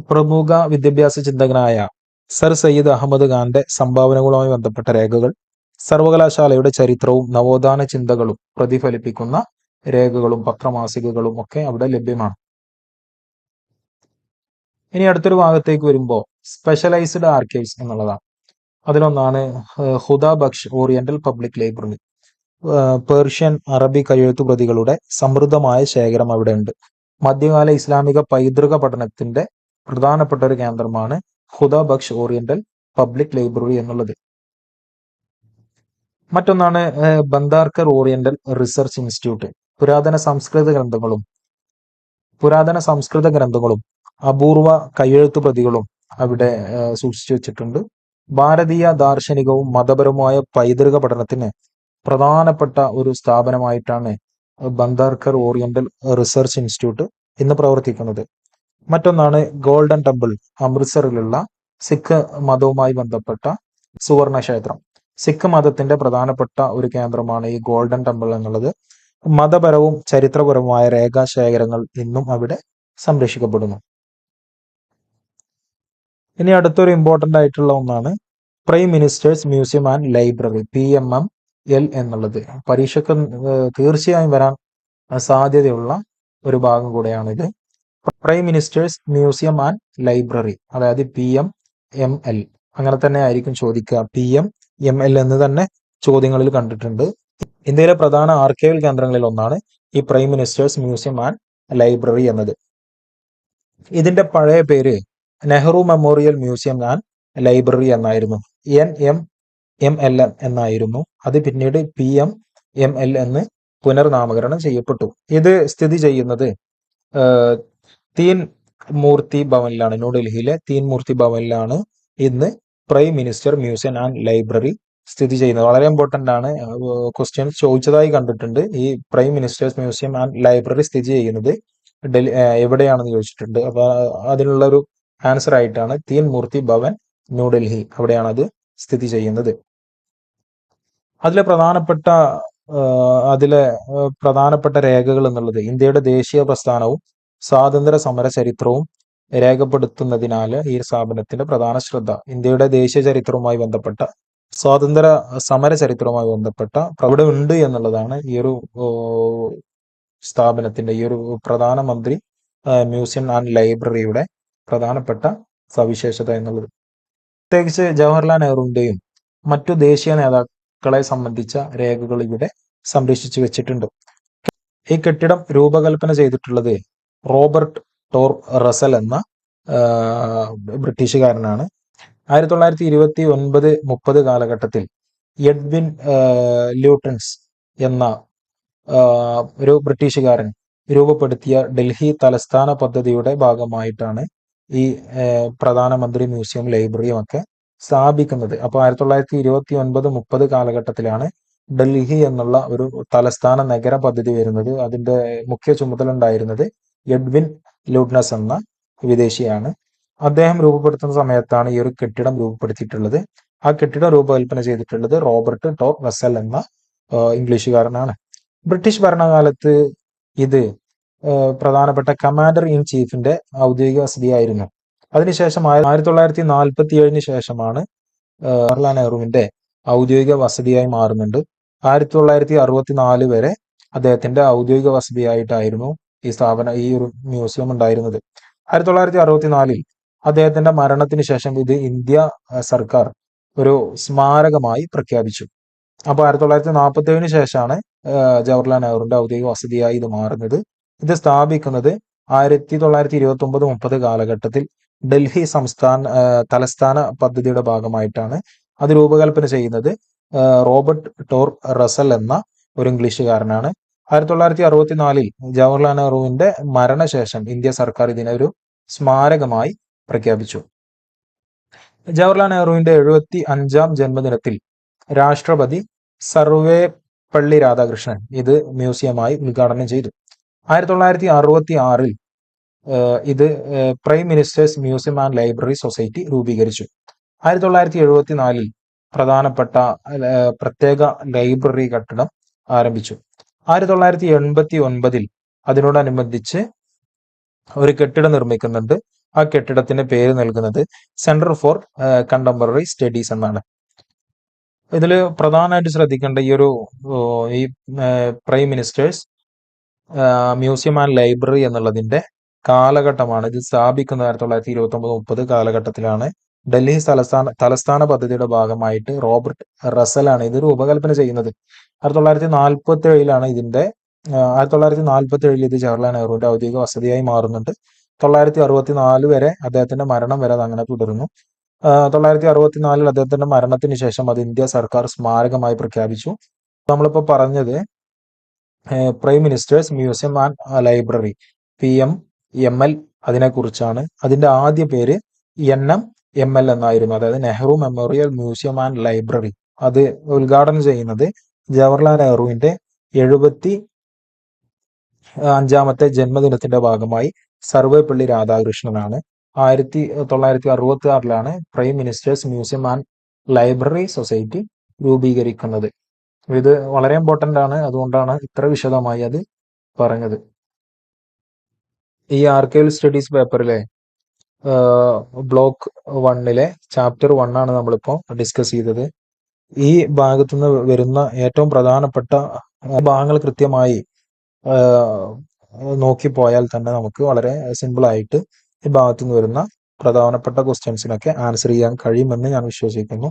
പ്രമുഖ വിദ്യാഭ്യാസ ചിന്തകനായ സർ സയ്യിദ് അഹമ്മദ് ഖാന്റെ സംഭാവനകളുമായി ബന്ധപ്പെട്ട രേഖകൾ, സർവകലാശാലയുടെ ചരിത്രവും നവോത്ഥാന ചിന്തകളും പ്രതിഫലിപ്പിക്കുന്ന രേഖകളും പത്രമാസികകളും ഒക്കെ അവിടെ ലഭ്യമാണ്. ഇനി അടുത്തൊരു ഭാഗത്തേക്ക് വരുമ്പോൾ സ്പെഷ്യലൈസ്ഡ് ആർക്കൈവ്സ് എന്നുള്ളതാണ്. അതിലൊന്നാണ് Khuda Bakhsh oriental public library. Persian, അറബി കയ്യെഴുത്തുപ്രതികളുടെ സമൃദ്ധമായ ശേഖരം അവിടെ ഉണ്ട്. മധ്യകാല ഇസ്ലാമിക പൈതൃക പഠനത്തിന്റെ പ്രധാനപ്പെട്ട ഒരു കേന്ദ്രമാണ് ഹുദ ബക്ഷ് ഓറിയന്റൽ പബ്ലിക് ലൈബ്രറി എന്നുള്ളത്. മറ്റൊന്നാണ് ബന്ദാർക്കർ ഓറിയന്റൽ റിസർച്ച് ഇൻസ്റ്റിറ്റ്യൂട്ട്. പുരാതന സംസ്കൃത ഗ്രന്ഥങ്ങളും അപൂർവ കയ്യെഴുത്തു പ്രതികളും അവിടെ സൂക്ഷിച്ചു വെച്ചിട്ടുണ്ട്. ഭാരതീയ ദാർശനികവും മതപരവുമായ പൈതൃക പഠനത്തിന് പ്രധാനപ്പെട്ട ഒരു സ്ഥാപനമായിട്ടാണ് ബന്ദാർക്കർ ഓറിയന്റൽ റിസർച്ച് ഇൻസ്റ്റിറ്റ്യൂട്ട് ഇന്ന് പ്രവർത്തിക്കുന്നത്. മറ്റൊന്നാണ് ഗോൾഡൻ ടെമ്പിൾ, അമൃത്സറിലുള്ള സിഖ് മതവുമായി ബന്ധപ്പെട്ട സുവർണ ക്ഷേത്രം. സിഖ് മതത്തിന്റെ പ്രധാനപ്പെട്ട ഒരു കേന്ദ്രമാണ് ഈ ഗോൾഡൻ ടെമ്പിൾ എന്നുള്ളത്. മതപരവും ചരിത്രപരവുമായ രേഖാശേഖരങ്ങൾ ഇന്നും അവിടെ സംരക്ഷിക്കപ്പെടുന്നു. ഇനി അടുത്തൊരു ഇമ്പോർട്ടൻ്റ് ആയിട്ടുള്ള ഒന്നാണ് prime ministers museum and library, PMML എന്നുള്ളത്. പരീക്ഷയ്ക്ക് തീർച്ചയായും വരാൻ സാധ്യതയുള്ള ഒരു ഭാഗം കൂടെയാണിത്. Prime ministers museum and library, അതായത് PMML അങ്ങനെ തന്നെ ആയിരിക്കും ചോദിക്കുക. PMML എന്ന് തന്നെ ചോദ്യങ്ങളിൽ കണ്ടിട്ടുണ്ട്. ഇന്ത്യയിലെ പ്രധാന ആർക്കൈവൽ കേന്ദ്രങ്ങളിൽ ഒന്നാണ് ഈ prime ministers museum and library എന്നത്. ഇതിന്റെ പഴയ പേര് Nehru memorial museum and library എന്നായിരുന്നു. NMML എന്നായിരുന്നു. അത് പിന്നീട് PMML എന്ന് പുനർനാമകരണം ചെയ്യപ്പെട്ടു. ഇത് സ്ഥിതി ചെയ്യുന്നത് തീൻ മൂർത്തി ഭവനിലാണ്, ന്യൂഡൽഹിയിലെ തീൻ മൂർത്തി ഭവനിലാണ് ഇന്ന് prime minister museum and library സ്ഥിതി ചെയ്യുന്നത്. വളരെ ഇമ്പോർട്ടന്റ് ആണ്, ക്വസ്റ്റ്യൻസ് ചോദിച്ചതായി കണ്ടിട്ടുണ്ട്. ഈ prime ministers museum and library സ്ഥിതി ചെയ്യുന്നത് എവിടെയാണെന്ന് ചോദിച്ചിട്ടുണ്ട്. അപ്പൊ അതിനുള്ള ഒരു ആൻസർ ആയിട്ടാണ് തീൻ മൂർത്തി ഭവൻ, ന്യൂഡൽഹി, അവിടെയാണ് അത് സ്ഥിതി ചെയ്യുന്നത്. അതിലെ പ്രധാനപ്പെട്ട രേഖകൾ എന്നുള്ളത് ഇന്ത്യയുടെ ദേശീയ പ്രസ്ഥാനവും സ്വാതന്ത്ര്യ സമര ചരിത്രവും രേഖപ്പെടുത്തുന്നതിനാൽ ഈ സ്ഥാപനത്തിന്റെ പ്രധാന ശ്രദ്ധ ഇന്ത്യയുടെ ദേശീയ ചരിത്രവുമായി ബന്ധപ്പെട്ട, സ്വാതന്ത്ര്യ സമര ചരിത്രവുമായി ബന്ധപ്പെട്ട അവിടെ ഉണ്ട് എന്നുള്ളതാണ് ഈ ഒരു സ്ഥാപനത്തിന്റെ, ഈ ഒരു പ്രധാനമന്ത്രി മ്യൂസിയം ആൻഡ് ലൈബ്രറിയുടെ പ്രധാനപ്പെട്ട സവിശേഷത എന്നുള്ളത്. പ്രത്യേകിച്ച് ജവഹർലാൽ നെഹ്റുവിന്റെയും മറ്റു ദേശീയ നേതാക്കളെ സംബന്ധിച്ച രേഖകൾ ഇവിടെ സംരക്ഷിച്ചു വെച്ചിട്ടുണ്ട്. ഈ കെട്ടിടം രൂപകൽപ്പന ചെയ്തിട്ടുള്ളത് റോബർട്ട് ടോർ റസൽ എന്ന ബ്രിട്ടീഷുകാരനാണ്. 1929-30 കാലഘട്ടത്തിൽ എഡ്വിൻ ല്യൂട്ടൻസ് എന്ന ഒരു ബ്രിട്ടീഷുകാരൻ രൂപപ്പെടുത്തിയ ഡൽഹി തലസ്ഥാന പദ്ധതിയുടെ ഭാഗമായിട്ടാണ് ഈ പ്രധാനമന്ത്രി മ്യൂസിയം ലൈബ്രറിയും ഒക്കെ സ്ഥാപിക്കുന്നത്. അപ്പോൾ 1929-30 കാലഘട്ടത്തിലാണ് ഡൽഹി എന്നുള്ള ഒരു തലസ്ഥാന നഗര പദ്ധതി വരുന്നത്. അതിന്റെ മുഖ്യ ചുമതല ഉണ്ടായിരുന്നത് എഡ്വിൻ ല്യൂട്ടൻസ് എന്ന വിദേശിയാണ്. അദ്ദേഹം രൂപപ്പെടുത്തുന്ന സമയത്താണ് ഈ ഒരു കെട്ടിടം രൂപപ്പെടുത്തിയിട്ടുള്ളത്. ആ കെട്ടിടം രൂപകൽപ്പന ചെയ്തിട്ടുള്ളത് റോബർട്ട് ടോർ റസൽ എന്ന ഇംഗ്ലീഷുകാരനാണ്. ബ്രിട്ടീഷ് ഭരണകാലത്ത് ഇത് പ്രധാനപ്പെട്ട കമാൻഡർ ഇൻ ചീഫിന്റെ ഔദ്യോഗിക വസതിയായിരുന്നു. അതിനുശേഷം 1947 ശേഷമാണ് ജവഹർലാൽ നെഹ്റുവിന്റെ ഔദ്യോഗിക വസതിയായി മാറുന്നുണ്ട്. 1964 വരെ അദ്ദേഹത്തിന്റെ ഔദ്യോഗിക വസതിയായിട്ടായിരുന്നു ഈ ഒരു മ്യൂസിയം ഉണ്ടായിരുന്നത്. 1964 അദ്ദേഹത്തിന്റെ മരണത്തിന് ശേഷം ഇത് ഇന്ത്യ സർക്കാർ ഒരു സ്മാരകമായി പ്രഖ്യാപിച്ചു. അപ്പൊ 1947 ശേഷമാണ് ജവഹർലാൽ നെഹ്റുവിന്റെ ഔദ്യോഗിക വസതിയായി ഇത് മാറുന്നത്. ഇത് സ്ഥാപിക്കുന്നത് 1929-30 കാലഘട്ടത്തിൽ ഡൽഹി തലസ്ഥാന പദ്ധതിയുടെ ഭാഗമായിട്ടാണ്. അത് രൂപകൽപ്പന ചെയ്യുന്നത് റോബർട്ട് ടോർ റസൽ എന്ന ഒരു ഇംഗ്ലീഷുകാരനാണ്. 1964 ജവഹർലാൽ നെഹ്റുവിന്റെ മരണശേഷം ഇന്ത്യ സർക്കാർ ഇതിനെ ഒരു സ്മാരകമായി പ്രഖ്യാപിച്ചു. ജവഹർലാൽ നെഹ്റുവിന്റെ 75-ാം ജന്മദിനത്തിൽ രാഷ്ട്രപതി സർവേപ്പള്ളി രാധാകൃഷ്ണൻ ഇത് മ്യൂസിയമായി ഉദ്ഘാടനം ചെയ്തു. 1966 ഇത് prime ministers museum and library society രൂപീകരിച്ചു. 1974 പ്രധാനപ്പെട്ട പ്രത്യേക ലൈബ്രറി കെട്ടിടം ആരംഭിച്ചു. 1989 അതിനോടനുബന്ധിച്ച് ഒരു കെട്ടിടം നിർമ്മിക്കുന്നുണ്ട്. ആ കെട്ടിടത്തിന് പേര് നൽകുന്നത് സെന്റർ ഫോർ കണ്ടംപററി സ്റ്റഡീസ് എന്നാണ്. ഇതിൽ പ്രധാനമായിട്ട് ശ്രദ്ധിക്കേണ്ട ഈ prime ministers museum and library എന്നുള്ളതിന്റെ കാലഘട്ടമാണ്. ഇത് സ്ഥാപിക്കുന്നത് 1929-30 കാലഘട്ടത്തിലാണ്. ഡൽഹി തലസ്ഥാന പദ്ധതിയുടെ ഭാഗമായിട്ട് റോബർട്ട് റസലാണ് ഇത് രൂപകൽപ്പന ചെയ്യുന്നത്. 1947 ഇത് ജവഹർലാൽ നെഹ്റുവിന്റെ ഔദ്യോഗിക വസതിയായി മാറുന്നുണ്ട്. 1964 വരെ അദ്ദേഹത്തിന്റെ മരണം വരെ അത് അങ്ങനെ തുടരുന്നു. 1964 അദ്ദേഹത്തിന്റെ മരണത്തിന് ശേഷം അത് ഇന്ത്യ സർക്കാർ സ്മാരകമായി പ്രഖ്യാപിച്ചു. നമ്മളിപ്പോ പറഞ്ഞത് prime ministers museum and library PMML അതിനെക്കുറിച്ചാണ്. അതിന്റെ ആദ്യ പേര് NMML എന്നായിരുന്നു, അതായത് Nehru memorial museum and library. അത് ഉദ്ഘാടനം ചെയ്യുന്നത് ജവഹർലാൽ നെഹ്റുവിന്റെ 75-ാമത്തെ ജന്മദിനത്തിന്റെ ഭാഗമായി സർവേപ്പള്ളി രാധാകൃഷ്ണനാണ്. 1966 prime ministers museum and library society രൂപീകരിക്കുന്നത്. ഇത് വളരെ ഇമ്പോർട്ടന്റ് ആണ്, അതുകൊണ്ടാണ് ഇത്ര വിശദമായി അത് പറഞ്ഞത്. ഈ ആർക്കൈവൽ സ്റ്റഡീസ് പേപ്പറിലെ ബ്ലോക്ക് 1-ലെ ചാപ്റ്റർ 1 ആണ് നമ്മളിപ്പോൾ ഡിസ്കസ് ചെയ്തത്. ഈ ഭാഗത്തുനിന്ന് വരുന്ന ഏറ്റവും പ്രധാനപ്പെട്ട ഭാഗങ്ങൾ കൃത്യമായി നോക്കിപ്പോയാൽ തന്നെ നമുക്ക് വളരെ സിമ്പിളായിട്ട് ഈ ഭാഗത്തുനിന്ന് വരുന്ന പ്രധാനപ്പെട്ട ക്വസ്റ്റ്യൻസിനൊക്കെ ആൻസർ ചെയ്യാൻ കഴിയുമെന്ന് ഞാൻ വിശ്വസിക്കുന്നു.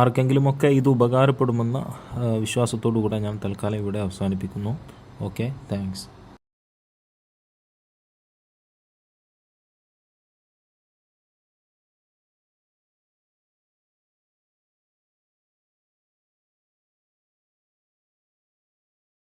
ആർക്കെങ്കിലുമൊക്കെ ഇത് ഉപകാരപ്പെടുമെന്ന വിശ്വാസത്തോടു കൂടെ ഞാൻ തൽക്കാലം ഇവിടെ അവസാനിപ്പിക്കുന്നു. Okay, thanks.